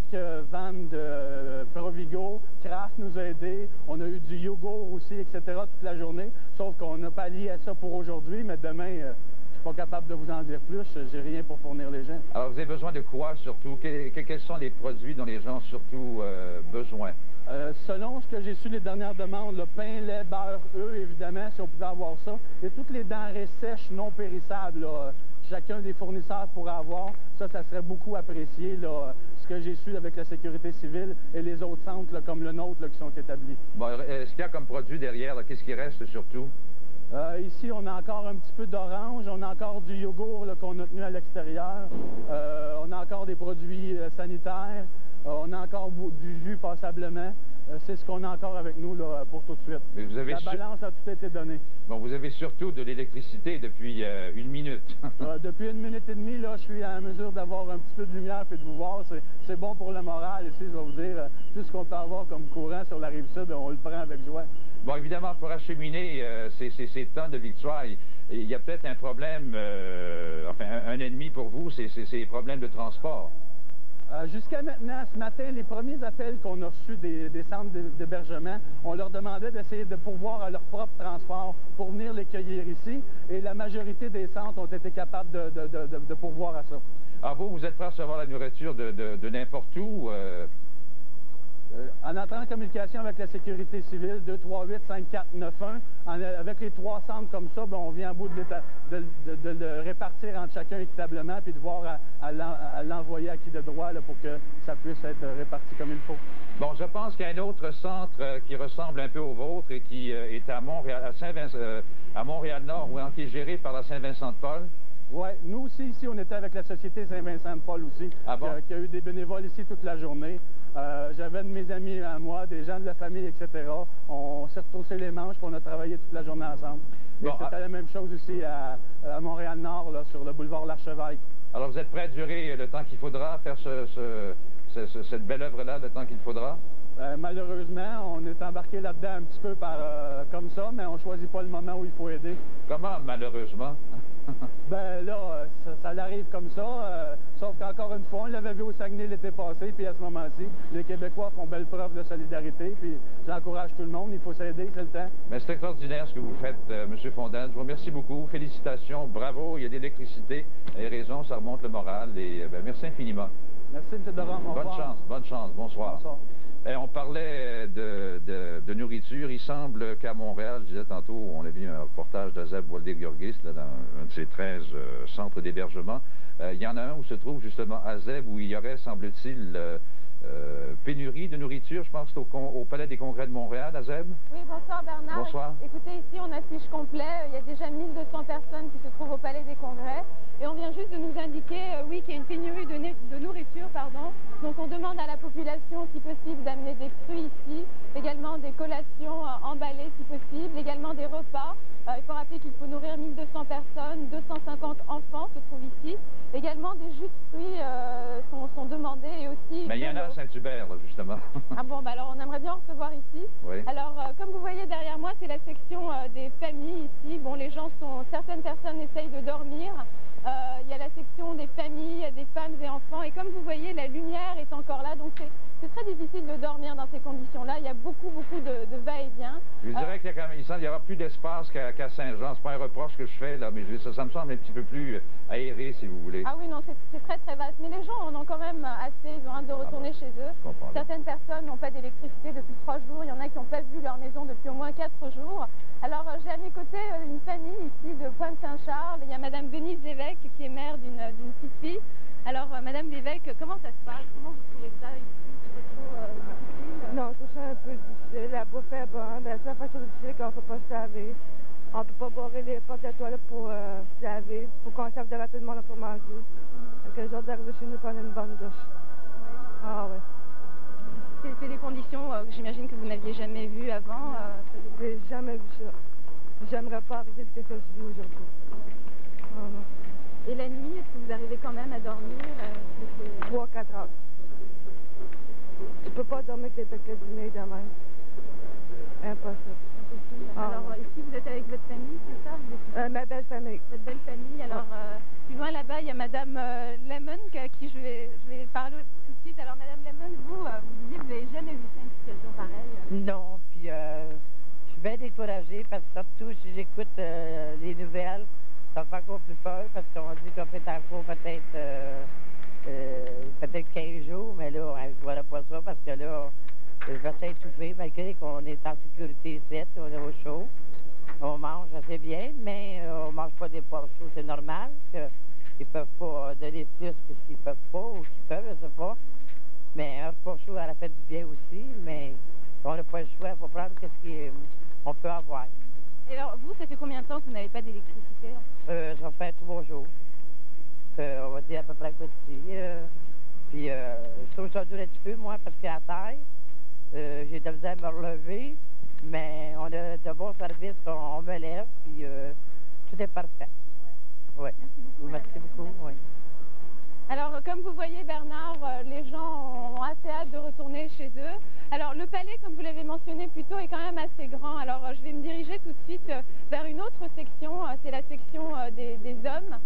vannes de Provigo. Kraft nous a aidés. On a eu du yogourt aussi, etc., toute la journée. Sauf qu'on n'a pas lié à ça pour aujourd'hui, mais demain, je ne suis pas capable de vous en dire plus. J'ai rien pour fournir les gens. Alors, vous avez besoin de quoi, surtout? Quels sont les produits dont les gens ont surtout besoin? Selon ce que j'ai su les dernières demandes, le pain, lait, beurre, œufs, évidemment, si on pouvait avoir ça. Et toutes les denrées sèches non périssables, là, chacun des fournisseurs pourrait avoir. Ça serait beaucoup apprécié, là, ce que j'ai su avec la sécurité civile et les autres centres, là, comme le nôtre, là, qui sont établis. Bon, est-ce qu'il y a comme produit derrière? Qu'est-ce qui reste surtout? Ici, on a encore un petit peu d'orange, on a encore du yogourt qu'on a tenu à l'extérieur, on a encore des produits sanitaires, on a encore du jus passablement. C'est ce qu'on a encore avec nous là, pour tout de suite. Mais vous avez la balance a tout été donnée. Bon, vous avez surtout de l'électricité depuis une minute. Depuis une minute et demie, là, je suis en mesure d'avoir un petit peu de lumière et de vous voir. C'est bon pour le moral. Ici, je vais vous dire, tout ce qu'on peut avoir comme courant sur la Rive-Sud, on le prend avec joie. Bon, évidemment, pour acheminer ces tonnes de victuailles, il y a peut-être un problème, enfin, un ennemi pour vous, c'est les problèmes de transport. Jusqu'à maintenant, ce matin, les premiers appels qu'on a reçus des centres d'hébergement, on leur demandait d'essayer de pourvoir à leur propre transport pour venir les cueillir ici, et la majorité des centres ont été capables de pourvoir à ça. Ah, vous êtes prêt à recevoir la nourriture de n'importe où? En entrant en communication avec la sécurité civile, 238-5491, avec les 3 centres comme ça, ben, on vient à bout de le répartir entre chacun équitablement, puis de voir à l'envoyer à qui de droit là, pour que ça puisse être réparti comme il faut. Bon, je pense qu'il y a un autre centre qui ressemble un peu au vôtre et qui est à Montréal, à Montréal-Nord, ou qui est géré par la Saint-Vincent-de-Paul. Oui, nous aussi, ici, on était avec la Société Saint-Vincent-de-Paul aussi, qui a eu des bénévoles ici toute la journée. J'avais de mes amis à moi, des gens de la famille, etc. On s'est retroussé les manches et on a travaillé toute la journée ensemble. Bon, c'était la même chose ici à Montréal-Nord, sur le boulevard L'Archevêque. Alors, vous êtes prêt à durer le temps qu'il faudra à faire cette belle œuvre-là, le temps qu'il faudra? Malheureusement, on est embarqué là-dedans un petit peu comme ça, mais on ne choisit pas le moment où il faut aider. Comment, malheureusement? Ben là, ça arrive comme ça, sauf qu'encore une fois, on l'avait vu au Saguenay l'été passé, puis à ce moment-ci, les Québécois font belle preuve de solidarité, puis j'encourage tout le monde, il faut s'aider, c'est le temps. Mais c'est extraordinaire ce que vous faites, M. Fondane. Je vous remercie beaucoup, félicitations, bravo, il y a de l'électricité, vous avez raison, ça remonte le moral, et merci infiniment. Merci, M. Doran, au revoir. Bonne chance, bonsoir. Bonsoir. On parlait de nourriture. Il semble qu'à Montréal, je disais tantôt, on a vu un reportage d'Azeb Walde-Giorgis dans un de ces 13 centres d'hébergement. Il y en a un où se trouve justement Azeb, où il y aurait, semble-t-il, pénurie de nourriture. Je pense au Palais des Congrès de Montréal, Azeb. Oui, bonsoir Bernard. Bonsoir. Écoutez, ici on affiche complet. Il y a déjà 1200 personnes qui se trouvent au Palais des Congrès. Et on vient juste de nous indiquer, oui, qu'il y a une pénurie de nourriture. demande à la population, si possible, d'amener des fruits ici, également des collations emballées si possible, également des repas. Il faut rappeler qu'il faut nourrir 1200 personnes, 250 enfants se trouvent ici. Également des jus de fruits sont demandés et aussi... Mais il y en a à Saint-Hubert, justement. Ah bon, bah alors on aimerait bien en recevoir ici. Oui. Alors, comme vous voyez derrière moi, c'est la section des familles ici. Bon, les gens sont... Certaines personnes essayent de dormir. Il y a la section des familles, il y a des femmes et enfants. Et comme vous voyez, la lumière est encore là. Donc c'est très difficile de dormir dans ces conditions-là. Il y a beaucoup de va-et-vient. Je dirais qu'il y aura plus d'espace qu'à Saint-Jean. C'est pas un reproche que je fais, là, mais ça me semble un petit peu plus aéré, si vous voulez. Ah oui, non, c'est très vaste. Mais les gens en ont quand même assez. Ils ont hâte de retourner chez eux. Certaines personnes n'ont pas d'électricité depuis 3 jours. Il y en a qui n'ont pas vu leur maison depuis au moins 4 jours. Alors, j'ai à mes côtés une famille ici de Pointe-Saint-Charles. Il y a Madame Denise Lévesque qui est mère d'une petite fille. Alors, Madame Lévesque, comment ça se passe? Comment vous trouvez ça ici? C'est pas trop difficile? Non, je trouve ça un peu difficile. La bouffe est bonne. La seule façon difficile, c'est qu'on ne peut pas se laver. On ne peut pas barrer les portes de toilette pour se laver. Il faut qu'on serve de rapidement pour manger. Donc, les autres d'arriver chez nous prendre une bonne douche. Oui. Ah oui. C'est des conditions que j'imagine que vous n'aviez jamais vues avant. J'ai jamais vu ça. J'aimerais pas arriver ce que je vis aujourd'hui. Oh, non. Et la nuit, est-ce que vous arrivez quand même à dormir 3-4 heures. Tu peux pas dormir que t'es dîner demain. Impossible. Alors ici, vous êtes avec votre famille, c'est ça? Ma belle famille. Votre belle famille. Alors, plus loin là-bas, il y a Madame Lemon, à qui je vais parler tout de suite. Alors, Madame Lemon, vous disiez que vous n'avez jamais vu ça, une situation pareille? Non, puis je suis bien découragée parce que surtout si j'écoute les nouvelles, ça me fait encore plus peur parce qu'on dit qu'on fait encore peut-être 15 jours, mais là, je ne vois pas ça parce que là, je vais s'étouffer malgré qu'on est en sécurité ici, on est au chaud. On mange assez bien, mais on ne mange pas des porcs chauds, c'est normal. Qu'ils ne peuvent pas donner plus que ce qu'ils ne peuvent pas ou qu'ils peuvent, je ne sais pas. Mais un repas chaud, elle a fait du bien aussi, mais on n'a pas le choix, il faut prendre ce qu'on peut avoir. Et alors, vous, ça fait combien de temps que vous n'avez pas d'électricité? Ça fait 3 jours. On va dire à peu près comme ici. Puis, je trouve ça dure un petit peu, moi, parce qu'à terre, j'ai de la misère à me relever, mais on a de bons services, on me lève, puis tout est parfait. Ouais. Merci beaucoup. Oui. Alors, comme vous voyez, Bernard, les gens ont assez hâte de retourner chez eux. Alors, le palais, comme vous l'avez mentionné plus tôt, est quand même assez grand. Alors, je vais me diriger tout de suite vers une autre section, c'est la section des hommes.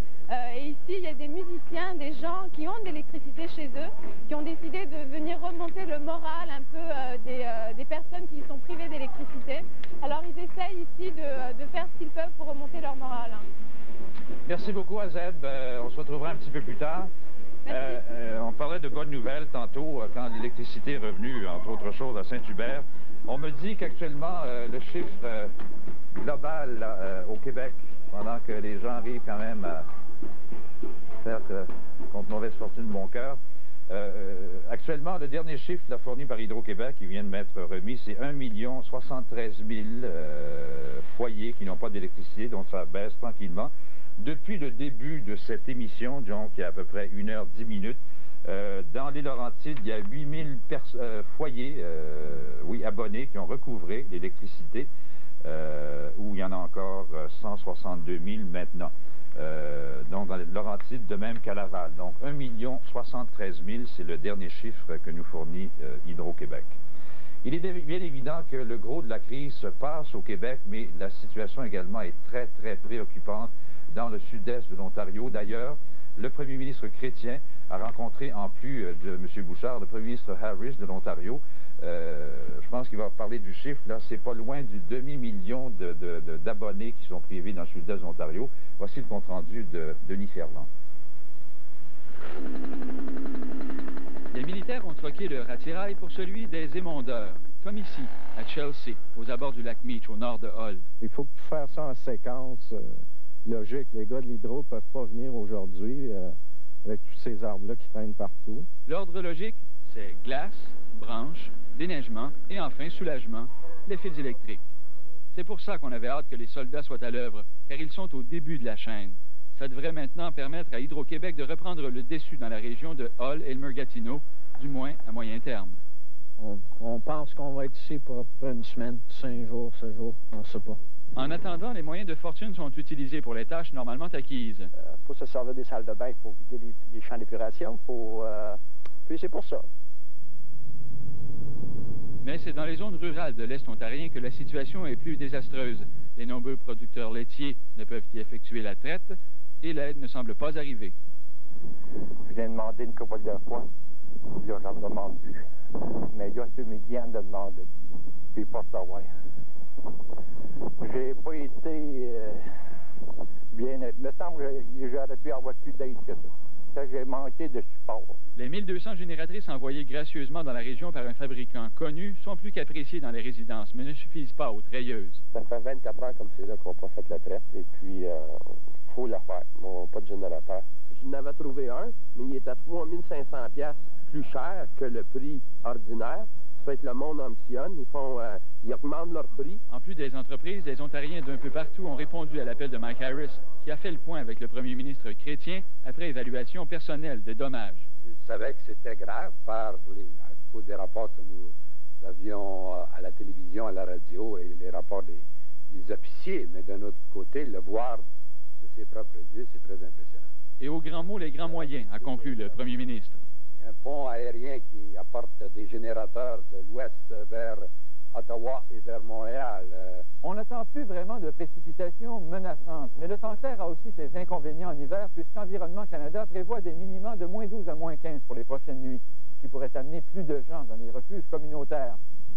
Et ici, il y a des musiciens, des gens qui ont de l'électricité chez eux, qui ont décidé de venir remonter le moral un peu des personnes qui sont privées d'électricité. Alors, ils essayent ici de faire ce qu'ils peuvent pour remonter leur moral. Merci beaucoup, Azeb. On se retrouvera un petit peu plus tard. On parlait de bonnes nouvelles tantôt quand l'électricité est revenue, entre autres choses, à Saint-Hubert. On me dit qu'actuellement, le chiffre global au Québec, pendant que les gens arrivent quand même à faire contre mauvaise fortune de mon cœur, actuellement, le dernier chiffre fourni par Hydro-Québec, qui vient de m'être remis, c'est 1 073 000 foyers qui n'ont pas d'électricité, donc ça baisse tranquillement. Depuis le début de cette émission, donc il y a à peu près 1h10, dans les Laurentides, il y a 8 000 foyers abonnés qui ont recouvré l'électricité, où il y en a encore 162 000 maintenant. Donc dans les Laurentides, de même qu'à Laval. Donc 1 073 000, c'est le dernier chiffre que nous fournit Hydro-Québec. Il est bien évident que le gros de la crise se passe au Québec, mais la situation également est très, très préoccupante dans le sud-est de l'Ontario. D'ailleurs, le premier ministre Chrétien a rencontré, en plus de M. Bouchard, le premier ministre Harris de l'Ontario. Je pense qu'il va parler du chiffre, là, c'est pas loin du demi-million d'abonnés qui sont privés dans le sud-est de l'Ontario. Voici le compte-rendu de Denis Ferland. Les militaires ont troqué leur attirail pour celui des émondeurs, comme ici, à Chelsea, aux abords du lac Meach, au nord de Hull. Il faut faire ça en séquence logique. Les gars de l'Hydro ne peuvent pas venir aujourd'hui avec tous ces arbres-là qui traînent partout. L'ordre logique, c'est glace, branches, déneigement et enfin soulagement, les fils électriques. C'est pour ça qu'on avait hâte que les soldats soient à l'œuvre, car ils sont au début de la chaîne. Ça devrait maintenant permettre à Hydro-Québec de reprendre le dessus dans la région de Hull et le Gatineau, du moins à moyen terme. On pense qu'on va être ici pour à peu près une semaine, 5 jours, 6 jours, on ne sait pas. En attendant, les moyens de fortune sont utilisés pour les tâches normalement acquises. Faut se servir des salles de bain pour vider les champs d'épuration, puis c'est pour ça. Mais c'est dans les zones rurales de l'Est ontarien que la situation est plus désastreuse. Les nombreux producteurs laitiers ne peuvent y effectuer la traite et l'aide ne semble pas arriver. Je viens demander une couple de fois, là, je ne demande plus. Mais il y a un médian de demander, puis pas savoir. J'ai pas été bien... Il me semble que j'aurais pu avoir plus d'aide que ça. J'ai manqué de support. Les 1200 génératrices envoyées gracieusement dans la région par un fabricant connu sont plus qu'appréciées dans les résidences, mais ne suffisent pas aux treilleuses. Ça fait 24 ans comme c'est là qu'on n'a pas fait la traite, et puis il faut la faire. On n'a pas de générateur. Je n'avais trouvé un, mais il était à 3500 $ plus cher que le prix ordinaire. Ça fait que le monde ambitionne, ils augmentent leur prix. En plus des entreprises, les Ontariens d'un peu partout ont répondu à l'appel de Mike Harris, qui a fait le point avec le premier ministre chrétien après évaluation personnelle des dommages. Je savais que c'était grave à cause des rapports que nous avions à la télévision, à la radio et les rapports des officiers. Mais d'un autre côté, le voir de ses propres yeux, c'est très impressionnant. Et aux grands mots, les grands moyens, a conclu le premier ministre. Il y a un pont aérien qui apporte des générateurs de l'ouest vers Ottawa et vers Montréal. On n'attend plus vraiment de précipitations menaçantes, mais le temps clair a aussi ses inconvénients en hiver, puisqu'Environnement Canada prévoit des minima de -12 à -15 pour les prochaines nuits, ce qui pourrait amener plus de gens dans les refuges communautaires,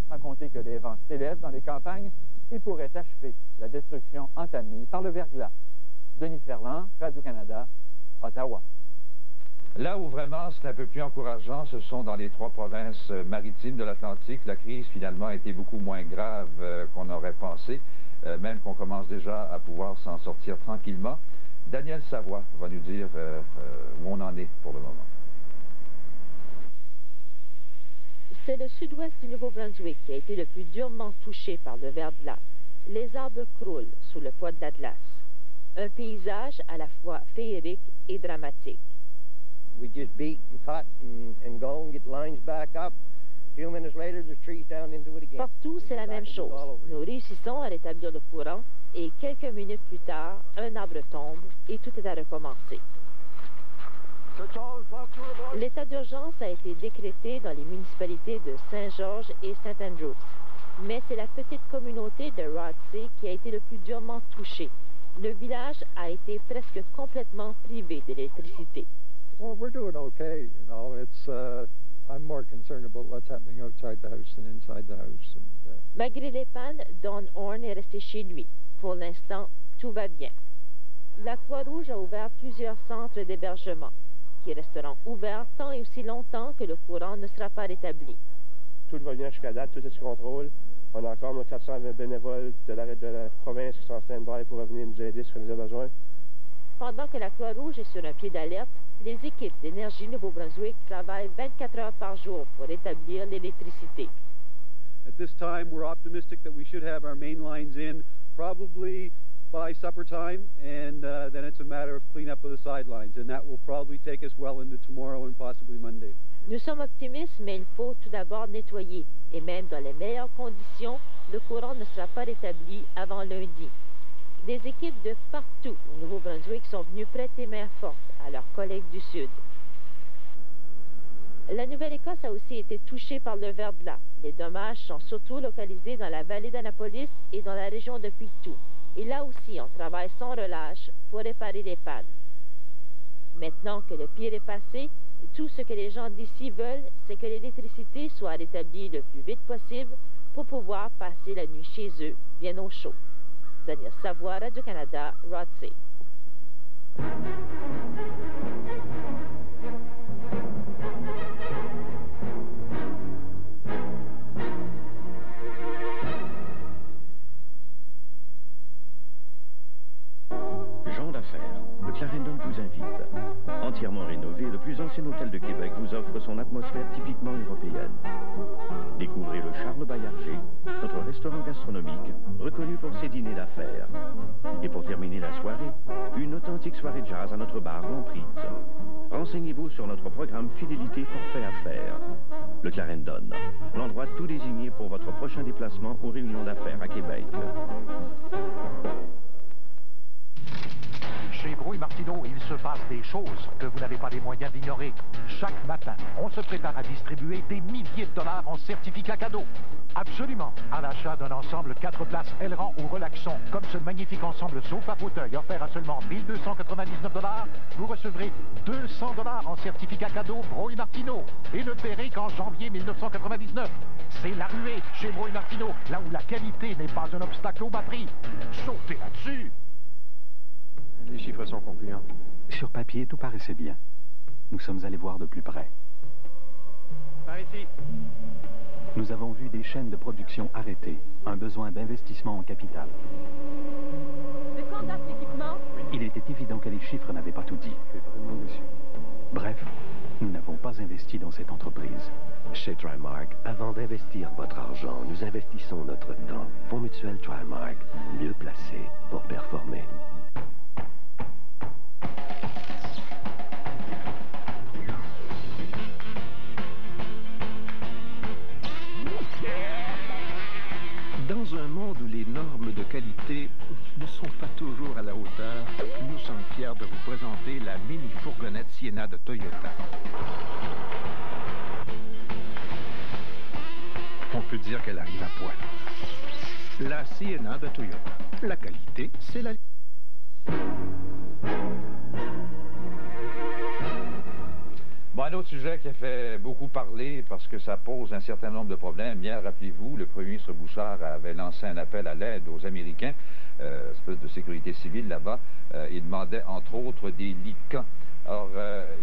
sans compter que les vents s'élèvent dans les campagnes et pourraient achever la destruction entamée par le verglas. Denis Ferland, Radio-Canada, Ottawa. Là où vraiment c'est un peu plus encourageant, ce sont dans les 3 provinces maritimes de l'Atlantique. La crise, finalement, a été beaucoup moins grave qu'on aurait pensé, même qu'on commence déjà à pouvoir s'en sortir tranquillement. Daniel Savoie va nous dire où on en est pour le moment. C'est le sud-ouest du Nouveau-Brunswick qui a été le plus durement touché par le verglas. Les arbres croulent sous le poids de la glace. Un paysage à la fois féerique et dramatique. We just beat and cut and go and get lines back up. A few minutes later, the tree's down into it again. Partout, c'est la même chose. Nous réussissons à rétablir le courant et quelques minutes plus tard, un arbre tombe et tout est à recommencer. L'état d'urgence a été décrété dans les municipalités de Saint-Georges et St. Andrews. Mais c'est la petite communauté de Rothsay qui a été le plus durement touchée. Le village a été presque complètement privé d'électricité. Well, we're doing okay, you know. I'm more concerned about what's happening outside the house than inside the house. Malgré les pannes, Don Horn est resté chez lui. Pour l'instant, tout va bien. La Croix-Rouge a ouvert plusieurs centres d'hébergement, qui resteront ouverts tant et aussi longtemps que le courant ne sera pas rétabli. Tout va bien jusqu'à date, tout est sous contrôle. On a encore nos 420 bénévoles de la province qui sont en stand-by pour venir nous aider si on a besoin. Pendant que la Croix-Rouge est sur un pied d'alerte, les équipes d'Énergie Nouveau-Brunswick travaillent 24 heures par jour pour rétablir l'électricité. At this time, we're optimistic that we should have our main lines in probably by supper time, and then it's a matter of cleanup of the sidelines, and that will probably take us well into tomorrow and possibly Monday. Nous sommes optimistes, mais il faut tout d'abord nettoyer, et même dans les meilleures conditions, le courant ne sera pas rétabli avant lundi. Des équipes de partout au Nouveau-Brunswick sont venues prêter main forte à leurs collègues du Sud. La Nouvelle-Écosse a aussi été touchée par le verglas. Les dommages sont surtout localisés dans la vallée d'Annapolis et dans la région de Pictou. Et là aussi, on travaille sans relâche pour réparer les pannes. Maintenant que le pire est passé, tout ce que les gens d'ici veulent, c'est que l'électricité soit rétablie le plus vite possible pour pouvoir passer la nuit chez eux, bien au chaud. Daniel Savoie, Radio-Canada, Rothsay. Gens d'affaires, le Clarendon vous invite Lafitte. Entièrement rénové, le plus ancien hôtel de Québec vous offre son atmosphère typiquement européenne. Découvrez le Charles Baillarger, notre restaurant gastronomique, reconnu pour ses dîners d'affaires. Et pour terminer la soirée, une authentique soirée de jazz à notre bar L'Emprise. Renseignez-vous sur notre programme Fidélité Forfait Affaires. Le Clarendon, l'endroit tout désigné pour votre prochain déplacement aux réunions d'affaires à Québec. Chez Brouille Martineau, il se passe des choses que vous n'avez pas les moyens d'ignorer. Chaque matin, on se prépare à distribuer des milliers de dollars en certificats cadeaux. Absolument. À l'achat d'un ensemble 4 places aileron ou relaxant, comme ce magnifique ensemble sofa fauteuil offert à seulement 1 299 $, vous recevrez 200 $ en certificats cadeaux Brouille Martineau. Et ne paierez qu'en janvier 1999. C'est la ruée chez Brouille Martineau, là où la qualité n'est pas un obstacle aux batteries. Sautez là-dessus. Les chiffres sont concluants. Sur papier, tout paraissait bien. Nous sommes allés voir de plus près. Par ici. Nous avons vu des chaînes de production arrêtées, un besoin d'investissement en capital. Le candidat d'équipement. Il était évident que les chiffres n'avaient pas tout dit. Je suis vraiment déçu. Bref, nous n'avons pas investi dans cette entreprise. Chez Trimark, avant d'investir votre argent, nous investissons notre temps. Fonds mutuel Trimark, mieux placé pour performer. Dans un monde où les normes de qualité ne sont pas toujours à la hauteur, nous sommes fiers de vous présenter la mini-fourgonnette Sienna de Toyota. On peut dire qu'elle arrive à point. La Sienna de Toyota. La qualité, c'est la... Bon, un autre sujet qui a fait beaucoup parler parce que ça pose un certain nombre de problèmes. Hier, rappelez-vous, le premier ministre Bouchard avait lancé un appel à l'aide aux Américains, espèce de sécurité civile là-bas. Il demandait, entre autres, des lits de camp. Alors,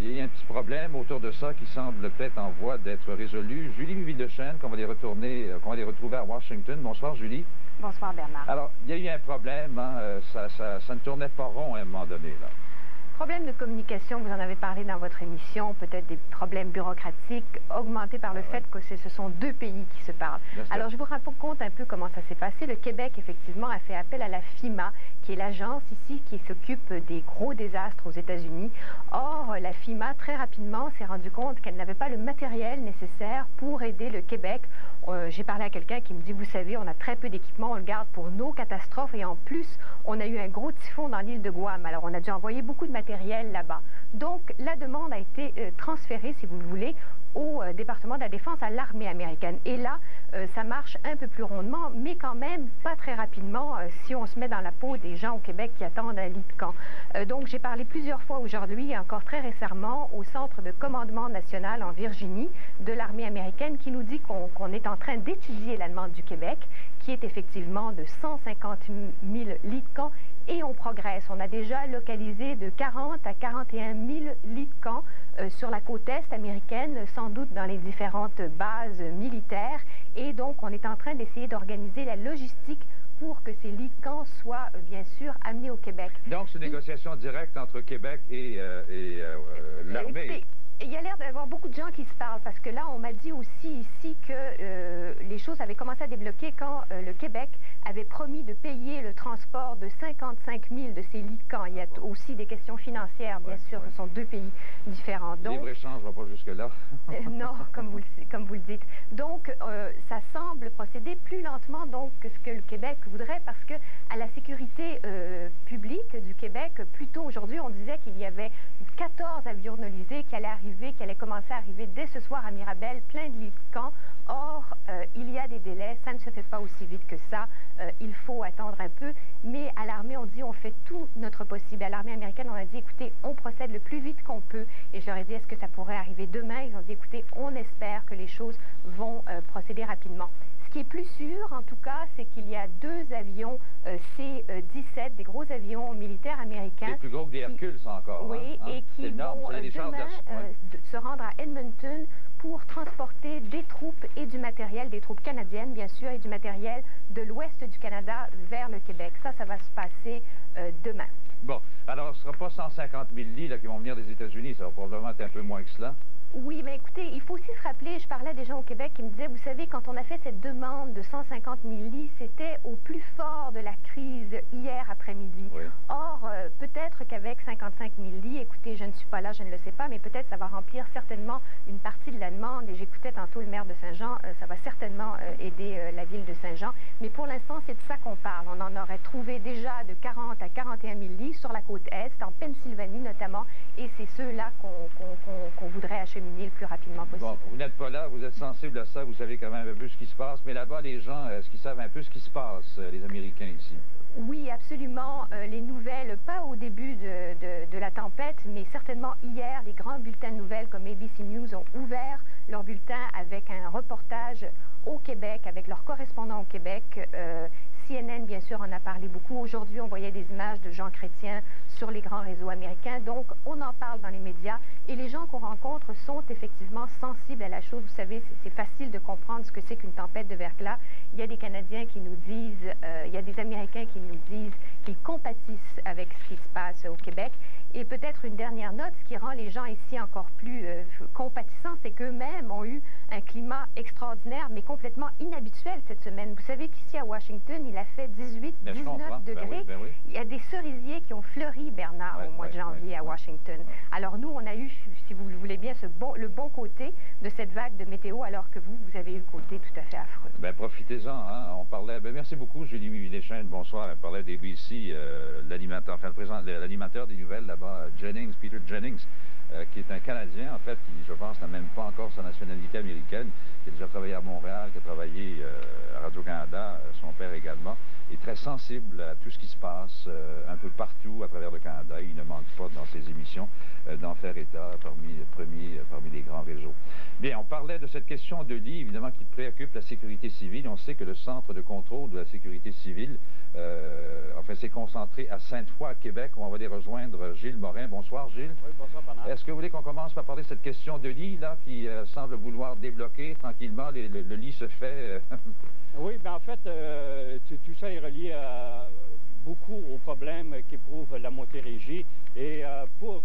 il y a un petit problème autour de ça qui semble peut-être en voie d'être résolu. Julie Vildechêne, qu'on va les retrouver à Washington. Bonsoir, Julie. Bonsoir, Bernard. Alors, il y a eu un problème, hein, ça ne tournait pas rond à un moment donné, là. Problème de communication, vous en avez parlé dans votre émission, peut-être des problèmes bureaucratiques augmentés par le fait que ce sont deux pays qui se parlent. Alors, je vous raconte un peu comment ça s'est passé. Le Québec, effectivement, a fait appel à la FEMA, qui est l'agence ici qui s'occupe des gros désastres aux États-Unis. Or, la FEMA, très rapidement, s'est rendu compte qu'elle n'avait pas le matériel nécessaire pour aider le Québec. J'ai parlé à quelqu'un qui me dit, vous savez, on a très peu d'équipement, on le garde pour nos catastrophes et en plus, on a eu un gros typhon dans l'île de Guam. Alors, on a dû envoyer beaucoup de matériel là-bas. Donc, la demande a été transférée, si vous voulez, au département de la Défense, à l'armée américaine. Et là, ça marche un peu plus rondement, mais quand même pas très rapidement si on se met dans la peau des gens au Québec qui attendent un lit de camp. Donc, j'ai parlé plusieurs fois aujourd'hui, et encore très récemment, au Centre de commandement national en Virginie de l'armée américaine qui nous dit qu'on est en train d'étudier la demande du Québec, qui est effectivement de 150 000 lits de camp, et on progresse. On a déjà localisé de 40 à 41 000 lits de camp sur la côte est américaine, sans doute dans les différentes bases militaires. Et donc, on est en train d'essayer d'organiser la logistique pour que ces lits de camp soient, bien sûr, amenés au Québec. Donc, c'est une négociation directe entre Québec et l'armée. Il y a l'air d'avoir beaucoup de gens qui se parlent, parce que là, on m'a dit aussi ici que les choses avaient commencé à débloquer quand le Québec avait promis de payer le transport de 55 000 de ces lits de camp. Il y a aussi des questions financières, bien sûr, ce sont deux pays différents. Donc, libre-échange ne va pas jusque-là. Non, comme vous le dites. Donc, ça semble procéder plus lentement donc, que ce que le Québec voudrait, parce que à la sécurité publique du Québec, plus tôt aujourd'hui, on disait qu'il y avait 14 avions nolisés qui allaient commencer à arriver dès ce soir à Mirabel, plein de lits de camp. Or, il y a des délais, ça ne se fait pas aussi vite que ça, il faut attendre un peu, mais à l'armée, on dit on fait tout notre possible. À l'armée américaine, on a dit, écoutez, on procède le plus vite qu'on peut, et je leur ai dit, est-ce que ça pourrait arriver demain? Ils ont dit, écoutez, on espère que les choses vont procéder rapidement. Ce qui est plus sûr, en tout cas, c'est qu'il y a deux avions C-17, des gros avions militaires américains. C'est plus gros que des Hercules, ça encore. Oui, hein? et qui vont demain se rendre à Edmonton pour transporter des troupes et du matériel, des troupes canadiennes bien sûr, et du matériel de l'ouest du Canada vers le Québec. Ça va se passer demain. Bon, alors ce ne sera pas 150 000 lits là, qui vont venir des États-Unis, ça va probablement être un peu moins que cela. Oui, mais écoutez, il faut aussi se rappeler, je parlais à des gens au Québec qui me disaient, vous savez, quand on a fait cette demande de 150 000 lits, c'était au plus fort de la crise hier après-midi. Oui. Or, peut-être qu'avec 55 000 lits, écoutez, je ne suis pas là, je ne le sais pas, mais peut-être ça va remplir certainement une partie de la demande. Et j'écoutais tantôt le maire de Saint-Jean, ça va certainement aider la ville de Saint-Jean. Mais pour l'instant, c'est de ça qu'on parle. On en aurait trouvé déjà de 40 à 41 000 lits sur la côte Est, en Pennsylvanie notamment, et c'est ceux-là qu'on voudrait acheminer le plus rapidement possible. Bon, vous n'êtes pas là, vous êtes sensible à ça, vous savez quand même un peu ce qui se passe, mais là-bas, les gens, est-ce qu'ils savent un peu ce qui se passe, les Américains ici? Oui, absolument. Les nouvelles, pas au début de la tempête, mais certainement hier, les grands bulletins de nouvelles comme ABC News ont ouvert leur bulletin avec un reportage au Québec, avec leurs correspondants au Québec. CNN, bien sûr, en a parlé beaucoup. Aujourd'hui, on voyait des images de Jean Chrétien sur les grands réseaux américains. Donc, on en parle dans les médias. Et les gens qu'on rencontre sont effectivement sensibles à la chose. Vous savez, c'est facile de comprendre ce que c'est qu'une tempête de verglas. Il y a des Canadiens qui nous disent, il y a des Américains qui nous disent qu'ils compatissent avec ce qui se passe au Québec. Et peut-être une dernière note, ce qui rend les gens ici encore plus compatissants, c'est qu'eux-mêmes ont eu un climat extraordinaire, mais complètement inhabituel cette semaine. Vous savez qu'ici à Washington, il a fait 18, 19 degrés. Ben oui. Il y a des cerisiers qui ont fleuri, Bernard, au mois de janvier à Washington. Alors nous, on a eu, si vous le voulez bien, le bon côté de cette vague de météo, alors que vous avez eu le côté tout à fait affreux. Ben profitez-en, hein. On parlait, merci beaucoup, Julie Deschênes, bonsoir. Elle parlait d'ABC, l'animateur des nouvelles là-bas, Jennings, Peter Jennings, qui est un Canadien, en fait, qui, je pense, n'a même pas encore sa nationalité américaine, qui a déjà travaillé à Montréal, qui a travaillé à Radio-Canada, son père également, est très sensible à tout ce qui se passe un peu partout à travers le Canada. Il ne manque pas dans ses émissions d'en faire état parmi les grands réseaux. Bien, on parlait de cette question de lit, évidemment, qui préoccupe la sécurité civile. On sait que le Centre de contrôle de la sécurité civile, s'est concentré à Sainte-Foy, à Québec. On va aller rejoindre Gilles Morin. Bonsoir, Gilles. Oui, bonsoir, Bernard. Est-ce que vous voulez qu'on commence par parler de cette question de lit, là, qui semble vouloir débloquer tranquillement? Le lit se fait... Oui, bien en fait, tout ça est relié beaucoup aux problèmes qu'éprouve la Montérégie. Et pour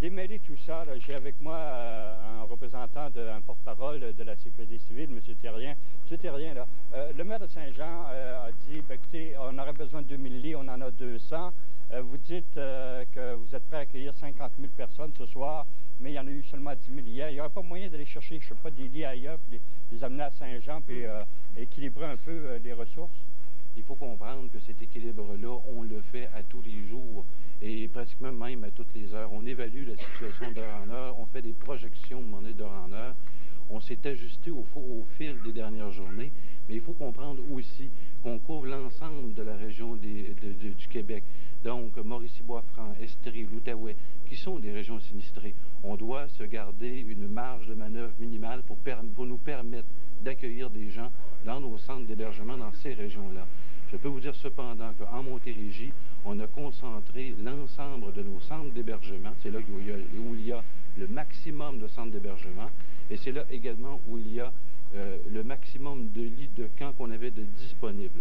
démêler tout ça, j'ai avec moi un représentant, un porte-parole de la sécurité civile, M. Thérien. M. Thérien, là, le maire de Saint-Jean a dit, écoutez, on aurait besoin de 2000 lits, on en a 200. Vous dites que vous êtes prêt à accueillir 50 000 personnes ce soir, mais il y en a eu seulement 10 000 hier. Il n'y aurait pas moyen d'aller chercher, je ne sais pas, des lits ailleurs, puis les amener à Saint-Jean, puis équilibrer un peu les ressources? Il faut comprendre que cet équilibre-là, on le fait à tous les jours et pratiquement même à toutes les heures. On évalue la situation d'heure en heure, on fait des projections d'heure en heure. On s'est ajusté au fil des dernières journées, mais il faut comprendre aussi qu'on couvre l'ensemble de la région du Québec. Donc, Mauricie-Bois-Franc, Estrie, l'Outaouais, qui sont des régions sinistrées. On doit se garder une marge de manœuvre minimale pour nous permettre d'accueillir des gens dans nos centres d'hébergement dans ces régions-là. Je peux vous dire cependant qu'en Montérégie, on a concentré l'ensemble de nos centres d'hébergement. C'est là où il y a le maximum de centres d'hébergement. Et c'est là également où il y a le maximum de lits de camp qu'on avait de disponibles.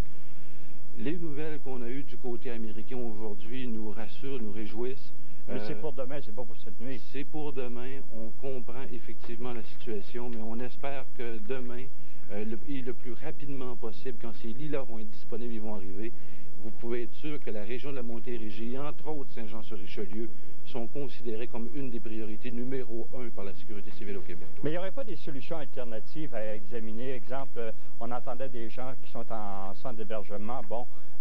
Les nouvelles qu'on a eues du côté américain aujourd'hui nous rassurent, nous réjouissent. Mais c'est pour demain, c'est pas pour cette nuit. C'est pour demain. On comprend effectivement la situation, mais on espère que demain, et le plus rapidement possible, quand ces lits-là vont être disponibles, ils vont arriver, vous pouvez être sûr que la région de la Montérégie, entre autres Saint-Jean-sur-Richelieu, sont considérés comme une des priorités numéro 1 par la sécurité civile au Québec. Mais il n'y aurait pas des solutions alternatives à examiner? Exemple, on entendait des gens qui sont en centre d'hébergement,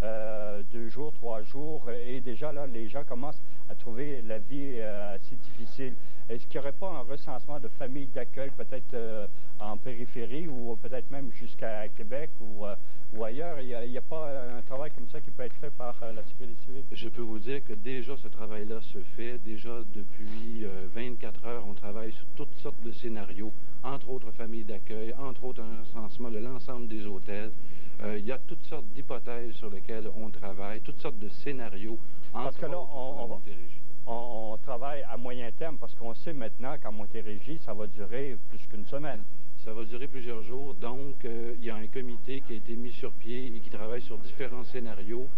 2 jours, 3 jours, et déjà là, les gens commencent à trouver la vie assez difficile. Est-ce qu'il n'y aurait pas un recensement de familles d'accueil, peut-être en périphérie, ou peut-être même jusqu'à Québec ou ailleurs? Il n'y a pas un travail comme ça qui peut être fait par la sécurité civile? Je peux vous dire que déjà ce travail-là se fait. Déjà depuis 24 heures, on travaille sur toutes sortes de scénarios, entre autres familles d'accueil, entre autres un recensement de l'ensemble des hôtels. Il y a toutes sortes d'hypothèses sur lesquelles on travaille, toutes sortes de scénarios. Parce que là, on travaille à moyen terme parce qu'on sait maintenant qu'en Montérégie, ça va durer plus qu'une semaine. Ça va durer plusieurs jours. Donc, il y a un comité qui a été mis sur pied et qui travaille sur différents scénarios.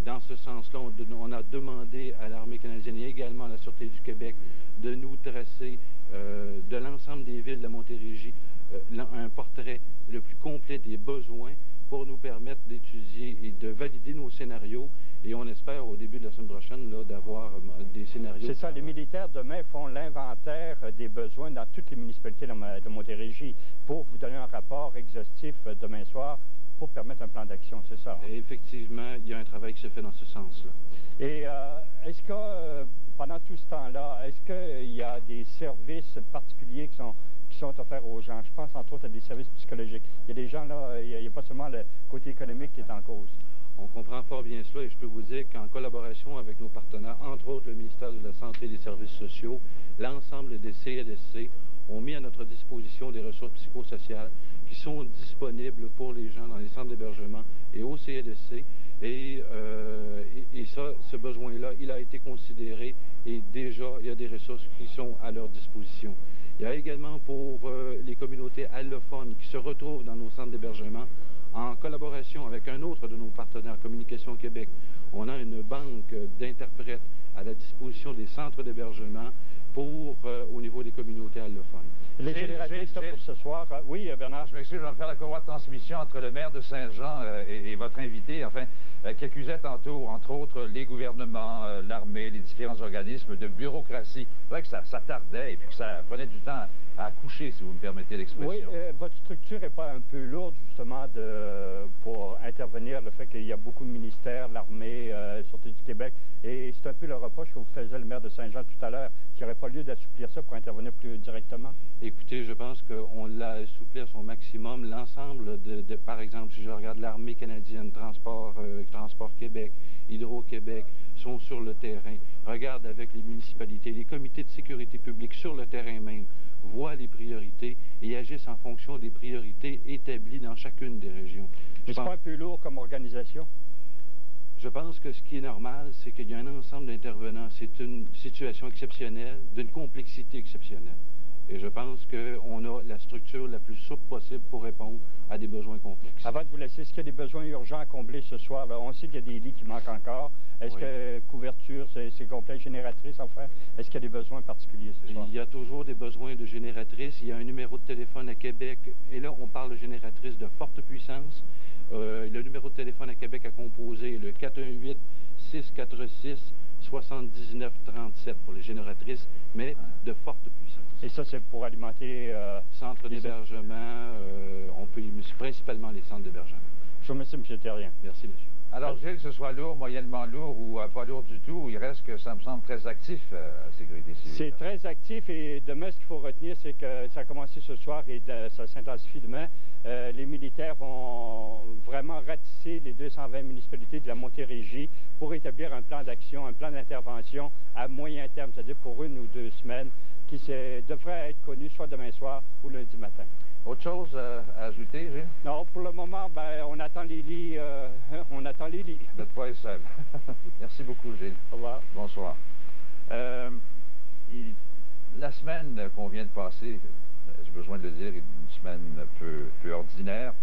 Dans ce sens-là, on a demandé à l'Armée canadienne et également à la Sûreté du Québec de nous tracer de l'ensemble des villes de la Montérégie un portrait le plus complet des besoins pour nous permettre d'étudier et de valider nos scénarios. Et on espère au début de la semaine prochaine d'avoir des scénarios. C'est ça, les militaires demain font l'inventaire des besoins dans toutes les municipalités de Montérégie pour vous donner un rapport exhaustif demain soir pour permettre un plan d'action, c'est ça? Et effectivement, il y a un travail qui se fait dans ce sens-là. Et est-ce que, pendant tout ce temps-là, est-ce qu'il y a des services particuliers qui sont offerts aux gens? Je pense entre autres à des services psychologiques. Il y a des gens là, il n'y a pas seulement le côté économique qui est en cause. On comprend fort bien cela et je peux vous dire qu'en collaboration avec nos partenaires, entre autres le ministère de la Santé et des Services sociaux, l'ensemble des CLSC ont mis à notre disposition des ressources psychosociales qui sont disponibles pour les gens dans les centres d'hébergement et au CLSC. Et ça, ce besoin-là, il a été considéré et déjà, il y a des ressources qui sont à leur disposition. Il y a également pour les communautés allophones qui se retrouvent dans nos centres d'hébergement, en collaboration avec un autre de nos partenaires, Communication Québec, on a une banque d'interprètes à la disposition des centres d'hébergement pour au niveau des communautés allophones. Les génératrices pour ce soir. Oui, Bernard. Je m'excuse, je vais me faire la courroie de transmission entre le maire de Saint-Jean et votre invité, enfin, qui accusait tantôt, entre autres, les gouvernements, l'armée, les différents organismes de bureaucratie. C'est vrai que ça tardait et puis que ça prenait du temps à accoucher, si vous me permettez l'expression. Oui, votre structure n'est pas un peu lourde, justement, pour intervenir, le fait qu'il y a beaucoup de ministères, l'armée, la Sûreté du Québec, et c'est un peu le reproche que vous faisiez le maire de Saint-Jean tout à l'heure, qu'il n'y aurait pas lieu d'assouplir ça pour intervenir plus directement? Écoutez, je pense qu'on l'a assouplé à son maximum. L'ensemble par exemple, si je regarde l'Armée canadienne, Transport Québec, Hydro-Québec, sont sur le terrain. Regarde avec les municipalités, les comités de sécurité publique sur le terrain même, voient les priorités et agissent en fonction des priorités établies dans chacune des régions. Mais c'est pas un peu lourd comme organisation? Je pense que ce qui est normal, c'est qu'il y a un ensemble d'intervenants. C'est une situation exceptionnelle, d'une complexité exceptionnelle. Et je pense qu'on a la structure la plus souple possible pour répondre à des besoins complexes. Avant de vous laisser, est-ce qu'il y a des besoins urgents à combler ce soir? Là, on sait qu'il y a des lits qui manquent encore. Est-ce que couverture, c'est complet, génératrice, enfin? Est-ce qu'il y a des besoins particuliers ce soir? Il y a toujours des besoins de génératrices. Il y a un numéro de téléphone à Québec. Et là, on parle de génératrices de forte puissance. Le numéro de téléphone à Québec à composer le 418-646-7937 pour les génératrices, mais de forte puissance. Et ça, c'est pour alimenter... centres d'hébergement, on peut principalement les centres d'hébergement. Je vous remercie, M. Terrien. Merci, monsieur. Alors, Gilles, que ce soit lourd, moyennement lourd ou pas lourd du tout, il reste que ça me semble très actif, la sécurité civile. C'est très actif et demain, ce qu'il faut retenir, c'est que ça a commencé ce soir et ça s'intensifie demain. Les militaires vont vraiment ratisser les 220 municipalités de la Montérégie pour établir un plan d'action, un plan d'intervention à moyen terme, c'est-à-dire pour 1 ou 2 semaines, qui devrait être connu soit demain soir ou lundi matin. Autre chose à ajouter, Gilles? Non, pour le moment, on attend les lits. On attend les lits. Vous n'êtes pas les seuls. Merci beaucoup, Gilles. Au revoir. Bonsoir. La semaine qu'on vient de passer, j'ai besoin de le dire, est une semaine peu ordinaire.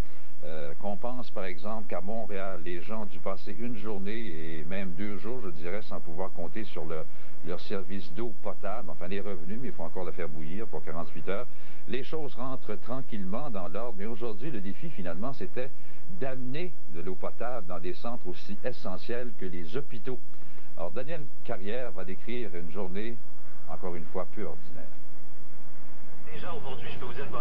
Qu'on pense, par exemple, qu'à Montréal, les gens ont dû passer une journée et même 2 jours, je dirais, sans pouvoir compter sur leur service d'eau potable. Enfin, les revenus, mais il faut encore le faire bouillir pour 48 heures. Les choses rentrent tranquillement dans l'ordre, mais aujourd'hui, le défi, finalement, c'était d'amener de l'eau potable dans des centres aussi essentiels que les hôpitaux. Alors, Daniel Carrière va décrire une journée, encore une fois, peu ordinaire. Déjà aujourd'hui, je peux vous dire que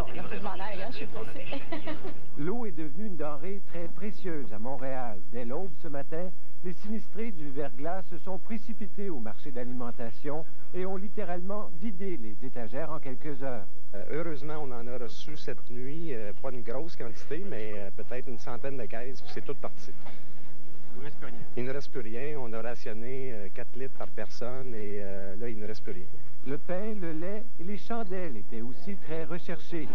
l'eau est devenue une denrée très précieuse à Montréal. Dès l'aube ce matin, les sinistrés du verglas se sont précipités au marché d'alimentation et ont littéralement vidé les étagères en quelques heures. Heureusement, on en a reçu cette nuit, pas une grosse quantité, mais peut-être une centaine de caisses, puis c'est tout parti. Il ne reste plus rien. Il ne reste plus rien. On a rationné 4 litres par personne et là, il ne reste plus rien. Le pain, le lait et les chandelles étaient aussi très recherchés.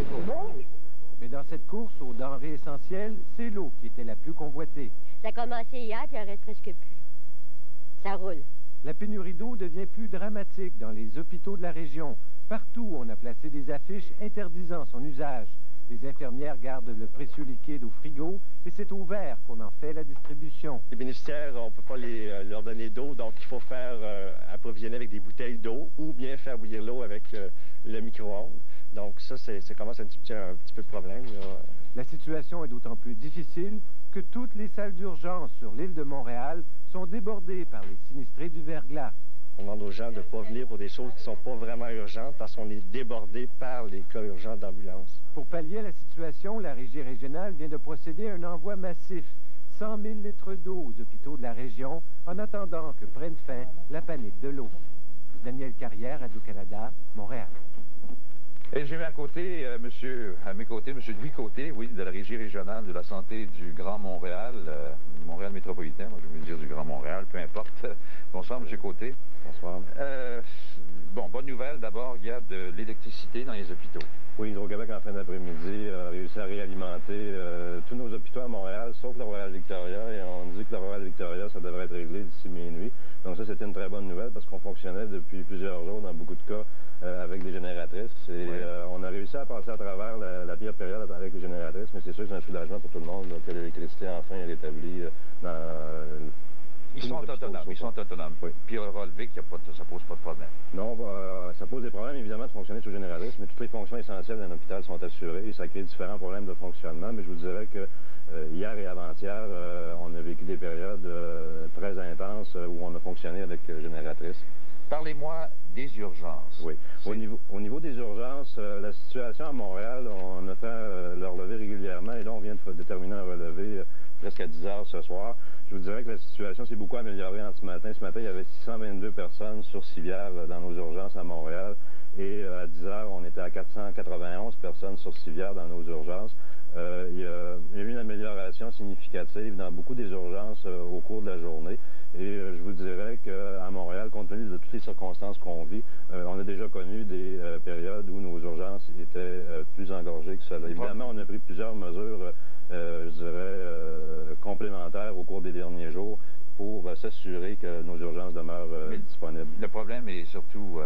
Mais dans cette course aux denrées essentielles, c'est l'eau qui était la plus convoitée. Ça a commencé hier, puis il en reste presque plus. Ça roule. La pénurie d'eau devient plus dramatique dans les hôpitaux de la région. Partout, on a placé des affiches interdisant son usage. Les infirmières gardent le précieux liquide au frigo et c'est au verre qu'on en fait la distribution. Les bénéficiaires, on ne peut pas leur donner d'eau, donc il faut faire approvisionner avec des bouteilles d'eau ou bien faire bouillir l'eau avec le micro-ondes. Donc ça commence un petit peu de problème, là. La situation est d'autant plus difficile que toutes les salles d'urgence sur l'île de Montréal sont débordées par les sinistrés du verglas. On demande aux gens de ne pas venir pour des choses qui ne sont pas vraiment urgentes parce qu'on est débordé par les cas urgents d'ambulance. Pour pallier la situation, la Régie régionale vient de procéder à un envoi massif, 100 000 litres d'eau aux hôpitaux de la région, en attendant que prenne fin la panique de l'eau. Daniel Carrière, Radio-Canada, Montréal. Et j'ai mis à mes côtés, M. Louis Côté, oui, de la Régie régionale de la santé du Grand Montréal, Montréal métropolitain, moi je veux dire du Grand Montréal, peu importe. Bonsoir, M. Côté. Bonsoir. Bon, bonne nouvelle, d'abord, il y a de l'électricité dans les hôpitaux. Oui, Hydro-Québec, en fin d'après-midi, a réussi à réalimenter tous nos hôpitaux à Montréal, sauf le Royal Victoria, et on dit que le Royal Victoria, ça devrait être réglé d'ici minuit. Donc ça, c'était une très bonne nouvelle parce qu'on fonctionnait depuis plusieurs jours, dans beaucoup de cas, avec des génératrices. Et on a réussi à passer à travers la pire période avec les génératrices, mais c'est sûr que c'est un soulagement pour tout le monde, là, que l'électricité, enfin, est rétablie dans... Ils sont autonomes. Oui. Puis relevé que ça pose pas de problème. Non, ça pose des problèmes, évidemment, de fonctionner sous génératrice, mais toutes les fonctions essentielles d'un hôpital sont assurées et ça crée différents problèmes de fonctionnement. Mais je vous dirais que hier et avant-hier, on a vécu des périodes très intenses où on a fonctionné avec génératrice. Parlez-moi des urgences. Oui. Au niveau des urgences, la situation à Montréal, on a fait le relevé régulièrement et là, on vient de terminer un relevé presque à 10 heures ce soir. Je vous dirais que la situation s'est beaucoup améliorée ce matin. Ce matin, il y avait 622 personnes sur civière dans nos urgences à Montréal. Et à 10 heures, on était à 491 personnes sur civière dans nos urgences. Il y a eu une amélioration significative dans beaucoup des urgences au cours de la journée. Et je vous dirais qu'à Montréal, compte tenu de toutes les circonstances qu'on vit, on a déjà connu des périodes où nos urgences étaient plus engorgées que cela. Évidemment, on a pris plusieurs mesures, je dirais, complémentaires au cours des derniers jours pour s'assurer que nos urgences demeurent disponibles. Le problème est surtout où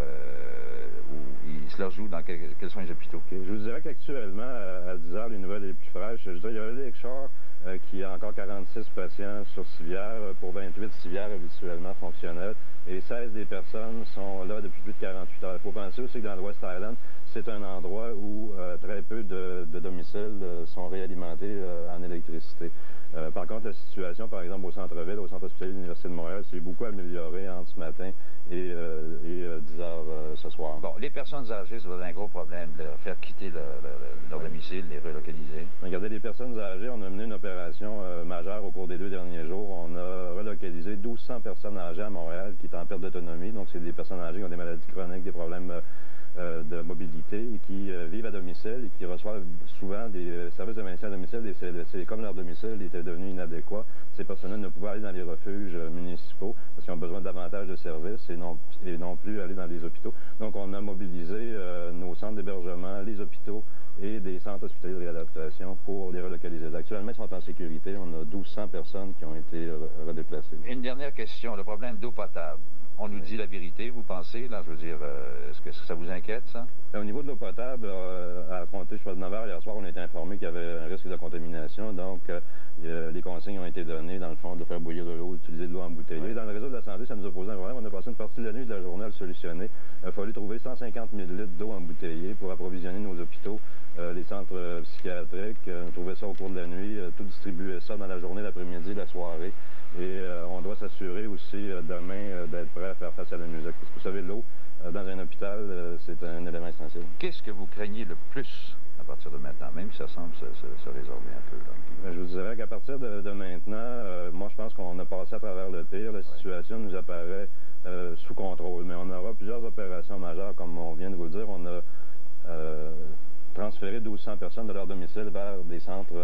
il se leur joue dans quels sont les hôpitaux. Okay. Je vous dirais qu'actuellement, à 10 heures, les nouvelles les plus fraîches, je dirais, il y a le Lakeshore qui a encore 46 patients sur civière pour 28 civières habituellement fonctionnelles et 16 des personnes sont là depuis plus de 48 heures. Il faut penser aussi que dans le West Island, c'est un endroit où très peu de domiciles sont réalimentés en électricité. Par contre, la situation, par exemple, au centre-ville, au centre hospitalier de l'Université de Montréal, s'est beaucoup améliorée entre ce matin et 10 heures ce soir. Bon, les personnes âgées, ça va être un gros problème de leur faire quitter leur domicile, les relocaliser. Regardez, les personnes âgées, on a mené une opération majeure au cours des 2 derniers jours. On a relocalisé 1200 personnes âgées à Montréal qui étaient en perte d'autonomie. Donc, c'est des personnes âgées qui ont des maladies chroniques, des problèmes de mobilité et qui vivent à domicile et qui reçoivent souvent des services de maintien à domicile, des CLSC. Comme leur domicile était devenu inadéquat, ces personnes-là ne pouvaient aller dans les refuges municipaux parce qu'ils ont besoin davantage de services et non plus aller dans les hôpitaux. Donc, on a mobilisé nos centres d'hébergement, les hôpitaux et des centres hospitaliers de réadaptation pour les relocaliser. Actuellement, ils sont en sécurité. On a 1200 personnes qui ont été redéplacées. Une dernière question, le problème d'eau potable. On nous dit la vérité, vous pensez, là, je veux dire, est-ce que ça vous inquiète, ça? Au niveau de l'eau potable, à compter, je crois, de 9 h hier soir, on a été informé qu'il y avait un risque de contamination, donc les consignes ont été données, dans le fond, de faire bouillir de l'eau, d'utiliser de l'eau embouteillée. Ouais. Dans le réseau de la santé, ça nous a posé un problème. On a passé une partie de la nuit de la journée à le solutionner. Il a fallu trouver 150 000 litres d'eau embouteillée pour approvisionner nos hôpitaux, les centres psychiatriques. On trouvait ça au cours de la nuit, tout distribuer ça dans la journée, l'après-midi, la soirée. Et on doit s'assurer aussi demain d'être prêt à faire face à la musique. Parce que vous savez, l'eau dans un hôpital, c'est un élément essentiel. Qu'est-ce que vous craignez le plus à partir de maintenant, même si ça semble se résorber un peu, là? Je vous dirais qu'à partir de maintenant, moi je pense qu'on a passé à travers le pire. La situation nous apparaît sous contrôle. Mais on aura plusieurs opérations majeures, comme on vient de vous le dire. On a transférer 1200 personnes de leur domicile vers des centres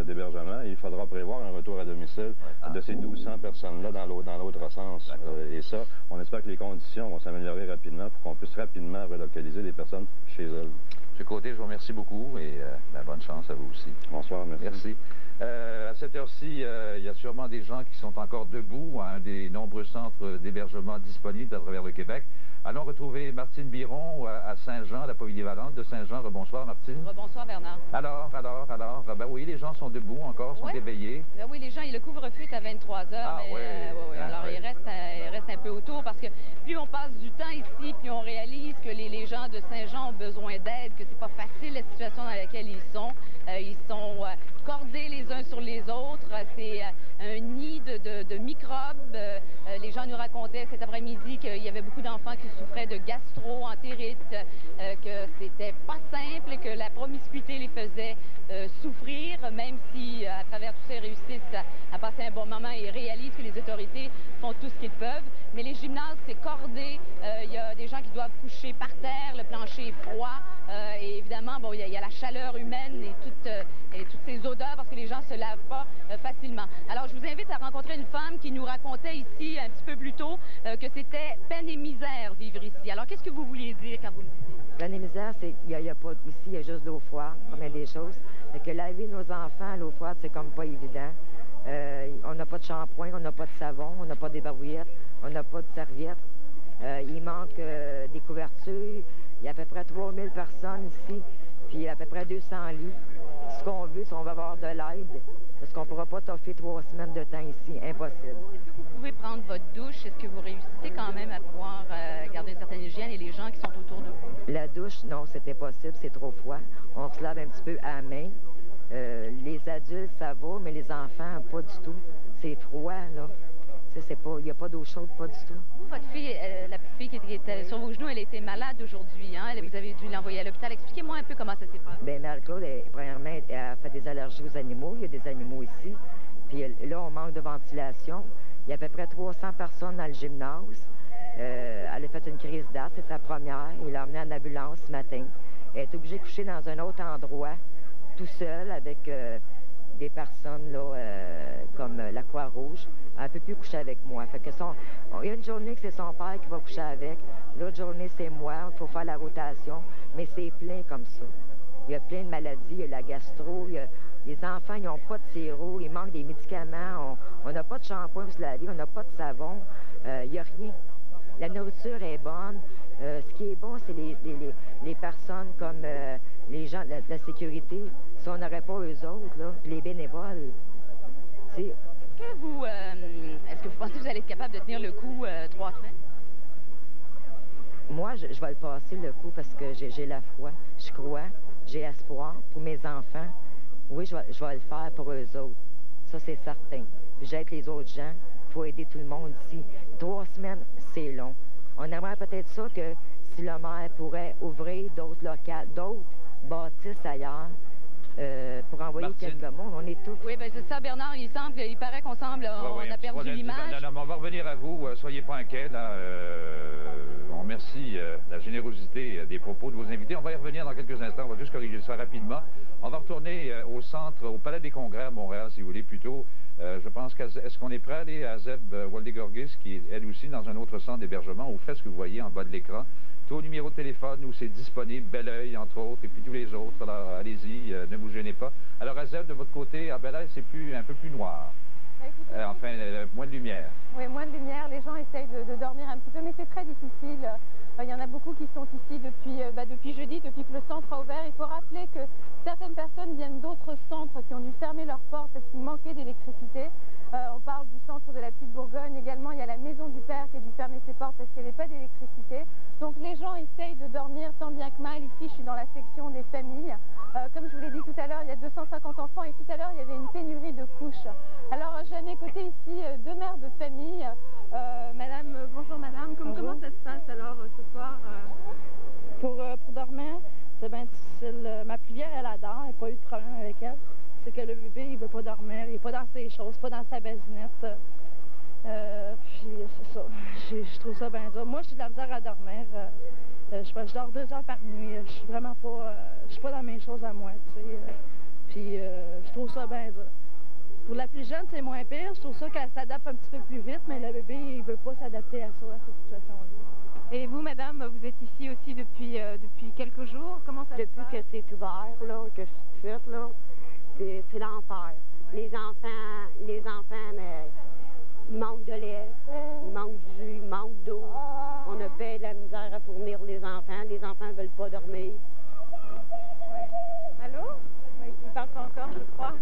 d'hébergement et il faudra prévoir un retour à domicile de ces 1200 personnes-là dans l'autre sens. Et ça, on espère que les conditions vont s'améliorer rapidement pour qu'on puisse rapidement relocaliser les personnes chez elles. M. Côté, je vous remercie beaucoup et bonne chance à vous aussi. Bonsoir, merci. Merci. À cette heure-ci, il y a sûrement des gens qui sont encore debout à un des nombreux centres d'hébergement disponibles à travers le Québec. Allons retrouver Martine Biron à Saint-Jean, la polyvalente de Saint-Jean. Rebonsoir, Martine. Rebonsoir, Bernard. Alors, ben oui, les gens sont debout encore, sont éveillés. Ben oui, les gens, le couvre-feu est à 23 h. Ah, mais, oui. Alors, il reste un peu autour parce que plus on passe du temps ici, plus on réalise que les gens de Saint-Jean ont besoin d'aide, que c'est pas facile la situation dans laquelle ils sont. Ils sont cordés les uns sur les autres. C'est un nid de microbes. Les gens nous racontaient cet après-midi qu'il y avait beaucoup d'enfants qui souffraient de gastro-entérite, que c'était pas simple et que la promiscuité les faisait souffrir, même si à travers tout ça, ils réussissent à passer un bon moment et réalisent que les autorités font tout ce qu'ils peuvent. Mais les gymnases, c'est cordé. Il y a des gens qui doivent coucher par terre, le plancher est froid. Et évidemment, bon, il y a la chaleur humaine et toutes ces odeurs parce que les gens ne se lavent pas facilement. Alors, je vous invite à rencontrer une femme qui nous racontait ici un petit peu plus tôt que c'était peine et misère vivre ici. Alors, qu'est-ce que vous vouliez dire quand vous le dites? Peine et misère, c'est qu'il n'y a pas ici, il y a juste l'eau froide, comme il y a des choses. Fait que laver nos enfants à l'eau froide, c'est comme pas évident. On n'a pas de shampoing, on n'a pas de savon, on n'a pas des barbouillettes, on n'a pas de serviettes. Il manque des couvertures. Il y a à peu près 3000 personnes ici, puis à peu près 200 lits. Ce qu'on veut, c'est qu'on va avoir de l'aide, parce qu'on ne pourra pas toffer 3 semaines de temps ici. Impossible. Est-ce que vous pouvez prendre votre douche? Est-ce que vous réussissez quand même à pouvoir garder une certaine hygiène et les gens qui sont autour de vous? La douche, non, c'était possible, c'est trop froid. On se lave un petit peu à la main. Les adultes, ça va, mais les enfants, pas du tout. C'est froid, là. Il n'y a pas d'eau chaude, pas du tout. Vous, votre fille, la petite fille qui était sur vos genoux, elle était malade aujourd'hui, hein? Vous avez dû l'envoyer à l'hôpital. Expliquez-moi un peu comment ça s'est passé. Bien, Marie-Claude, premièrement, elle a fait des allergies aux animaux. Il y a des animaux ici. Puis là, on manque de ventilation. Il y a à peu près 300 personnes dans le gymnase. Elle a fait une crise d'asthme, c'est sa première. Il l'a emmenée en ambulance ce matin. Elle est obligée de coucher dans un autre endroit, tout seul, avec des personnes là, comme la Croix-Rouge. Elle ne peut plus coucher avec moi. Fait que il y a une journée que c'est son père qui va coucher avec. L'autre journée, c'est moi. Il faut faire la rotation. Mais c'est plein comme ça. Il y a plein de maladies. Il y a la gastro. Les enfants, ils n'ont pas de sirop. Il manque des médicaments. On n'a pas de shampoing pour se laver. On n'a pas de savon. Il n'y a rien. La nourriture est bonne. Ce qui est bon, c'est les personnes comme les gens de la sécurité. Si on n'aurait pas eux autres, là, les bénévoles, Est-ce que vous pensez que vous allez être capable de tenir le coup 3 semaines? Moi, je vais le passer le coup parce que j'ai la foi. Je crois, j'ai espoir pour mes enfants. Oui, je vais le faire pour eux autres. Ça, c'est certain. Puis j'aide les autres gens. Il faut aider tout le monde ici. 3 semaines, c'est long. On aimerait peut-être ça que si le maire pourrait ouvrir d'autres locales, d'autres bâtisses ailleurs, pour envoyer quelques monde, on est tous. Oui, bien c'est ça, Bernard, il paraît qu'on semble, on a perdu l'image. Non, on va revenir à vous, soyez pas inquiets, là, on remercie la générosité des propos de vos invités. On va y revenir dans quelques instants, on va juste corriger ça rapidement. On va retourner au centre, au Palais des Congrès à Montréal, si vous voulez, plutôt. Je pense est-ce qu'on est prêt à aller à Zeb Waldegorgis, qui est elle aussi dans un autre centre d'hébergement, au fait ce que vous voyez en bas de l'écran. Tout au numéro de téléphone où c'est disponible, Belleuil, entre autres, et puis tous les autres. Alors, allez-y, ne vous gênez pas. Alors, à Zeb, de votre côté, à Belleuil, c'est un peu plus noir. Enfin, moins de lumière. Oui, moins de lumière. Les gens essayent de dormir un petit peu, mais c'est très difficile. Il y en a beaucoup qui sont ici depuis jeudi, depuis que le centre a ouvert. Il faut rappeler que certaines personnes viennent d'autres centres qui ont dû fermer leurs portes parce qu'il manquait d'électricité. On parle du centre de la Petite Bourgogne également. Il y a la Maison du Père qui a dû fermer ses portes parce qu'il n'y avait pas d'électricité. Donc les gens essayent de dormir tant bien que mal. Ici, je suis dans la section des familles. Comme je vous l'ai dit tout à l'heure, il y a 250 enfants et tout à l'heure, il y avait une pénurie de couches. Alors j'ai à mes côtés ici 2 mères de famille. Bonjour madame, comment ça se passe alors ce soir? Pour dormir, c'est bien difficile. Ma plus vieille, elle adore, elle n'a pas eu de problème avec elle. C'est que le bébé, il ne veut pas dormir, il n'est pas dans ses choses, pas dans sa basinette. Puis c'est ça, je trouve ça bien dur. Moi, j'ai de la misère à dormir. Je dors 2 heures par nuit. Je suis vraiment pas, je suis pas dans mes choses à moi, tu sais. Puis je trouve ça bien dur. Pour la plus jeune, c'est moins pire. Je trouve ça qu'elle s'adapte un petit peu plus vite, mais le bébé, il veut pas s'adapter à ça, à cette situation-là. Et vous, madame, vous êtes ici aussi depuis quelques jours. Comment ça se passe? Depuis que c'est ouvert, là, que je suis faite, là, c'est l'enfer. Les enfants, ils manquent de lait, ils manquent de jus, ils manquent d'eau. On a bien de la misère à fournir les enfants ne veulent pas dormir. Allô? Oui, il ne parle pas encore, je crois.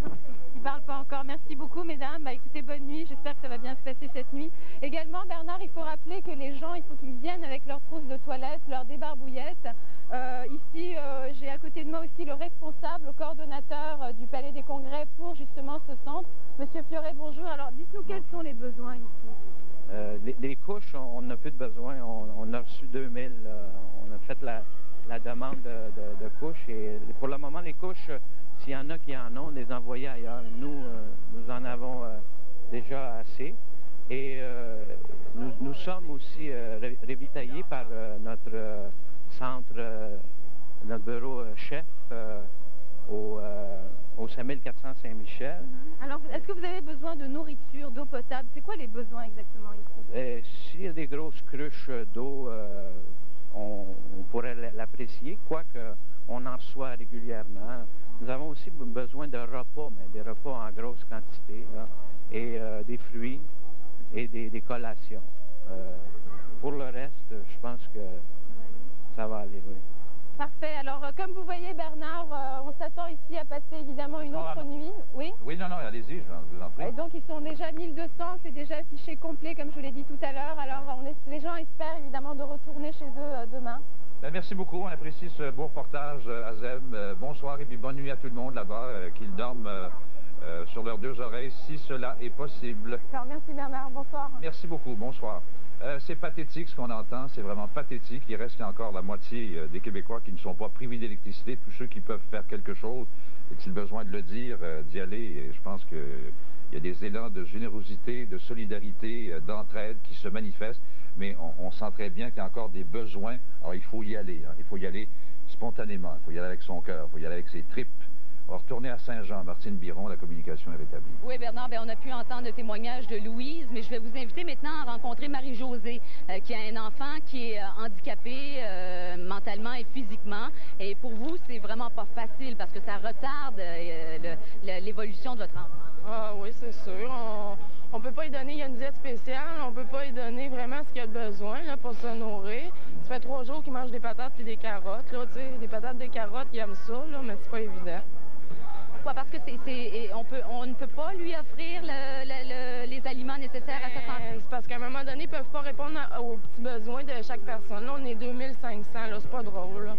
Il ne parle pas encore. Merci beaucoup, mesdames. Bah, écoutez, bonne nuit. J'espère que ça va bien se passer cette nuit. Également, Bernard, il faut rappeler que les gens, il faut qu'ils viennent avec leur trousse de toilette, leur débarbouillette. Ici, j'ai à côté de moi aussi le responsable, le coordonnateur du Palais des Congrès pour justement ce centre. Monsieur Fioré, bonjour. Alors, dites-nous quels sont les besoins ici? Les couches, on n'a plus de besoin. On a reçu 2000. On a fait la demande de couches. Et pour le moment, les couches, s'il y en a qui en ont, les envoyer ailleurs. Nous en avons déjà assez. Et nous sommes aussi ravitaillés par notre centre, notre bureau chef au 5400 Saint-Michel. Alors, est-ce que vous avez besoin de nourriture, d'eau potable? C'est quoi les besoins exactement ici? S'il y a des grosses cruches d'eau, on pourrait l'apprécier, quoique on en reçoit régulièrement. Nous avons aussi besoin de repas, mais des repas en grosse quantité, là, et des fruits et des collations. Pour le reste, je pense que ça va aller, oui. Parfait. Alors, comme vous voyez, Bernard, on s'attend ici à passer évidemment une autre nuit. Oui? Oui, non, allez-y, je vous en prie. Et donc, ils sont déjà 1200, c'est déjà affiché complet, comme je vous l'ai dit tout à l'heure. Alors, les gens espèrent évidemment de retourner chez eux demain. Ben, merci beaucoup, on apprécie ce beau reportage, Azem. Bonsoir et puis bonne nuit à tout le monde là-bas, qu'ils dorment sur leurs deux oreilles, si cela est possible. Alors, merci Bernard, bonsoir. Merci beaucoup, bonsoir. C'est pathétique ce qu'on entend, c'est vraiment pathétique. Il reste encore la moitié des Québécois qui ne sont pas privés d'électricité. Tous ceux qui peuvent faire quelque chose, est-il besoin de le dire, d'y aller? Et je pense qu'il y a des élans de générosité, de solidarité, d'entraide qui se manifestent, mais on sent très bien qu'il y a encore des besoins. Alors il faut y aller, hein. Il faut y aller spontanément, il faut y aller avec son cœur, il faut y aller avec ses tripes. On va retourner à Saint-Jean. Martine Biron, la communication est rétablie. Oui, Bernard, on a pu entendre le témoignage de Louise, mais je vais vous inviter maintenant à rencontrer Marie-Josée, qui a un enfant qui est handicapé mentalement et physiquement. Et pour vous, c'est vraiment pas facile parce que ça retarde l'évolution de votre enfant. Ah oui, c'est sûr. On peut pas lui donner, il y a une diète spéciale, on peut pas lui donner vraiment ce qu'il a besoin là, pour se nourrir. Ça fait 3 jours qu'il mange des patates et des carottes. Là, des patates, des carottes, il aime ça, là, mais c'est pas évident. Pourquoi? Parce que on ne peut pas lui offrir les aliments nécessaires à sa santé. C'est parce qu'à un moment donné, ils ne peuvent pas répondre aux petits besoins de chaque personne. Là, on est 2500, là, c'est pas drôle. Là.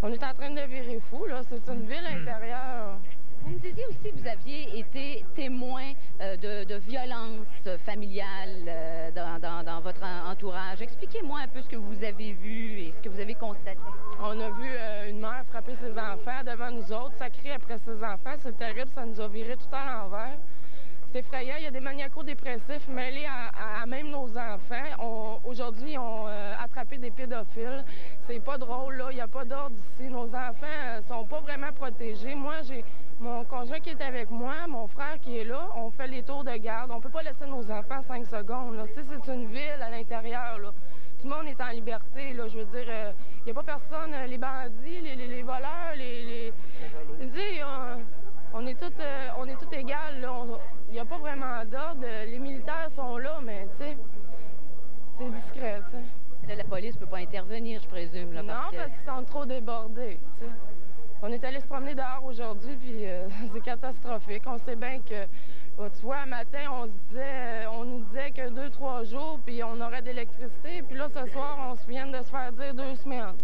On est en train de virer fou, là. C'est une ville intérieure. Vous me disiez aussi que vous aviez été témoin de violences familiales dans votre entourage. Expliquez-moi un peu ce que vous avez vu et ce que vous avez constaté. On a vu une mère frapper ses enfants devant nous autres, sacrer après ses enfants. C'est terrible, ça nous a viré tout à l'envers. C'est effrayant, il y a des maniaco-dépressifs mêlés à même nos enfants. Aujourd'hui, ils ont attrapé des pédophiles. C'est pas drôle, là, il n'y a pas d'ordre ici. Nos enfants sont pas vraiment protégés. Moi, j'ai mon conjoint qui est avec moi, mon frère qui est là, on fait les tours de garde. On peut pas laisser nos enfants 5 secondes. Tu sais, c'est une ville à l'intérieur, là. Tout le monde est en liberté, là. Je veux dire, il n'y a pas personne, les bandits, les voleurs, tu sais, on est tous égales, là. Il n'y a pas vraiment d'ordre. Les militaires sont là, mais tu sais, c'est discret, tu sais. Là, la police ne peut pas intervenir, je présume, là, parce qu'ils sont trop débordés, tu sais. On est allé se promener dehors aujourd'hui, puis c'est catastrophique. On sait bien que, tu vois, un matin, on nous disait que 2-3 jours, puis on aurait d'électricité. Puis là, ce soir, on vient de se faire dire 2 semaines.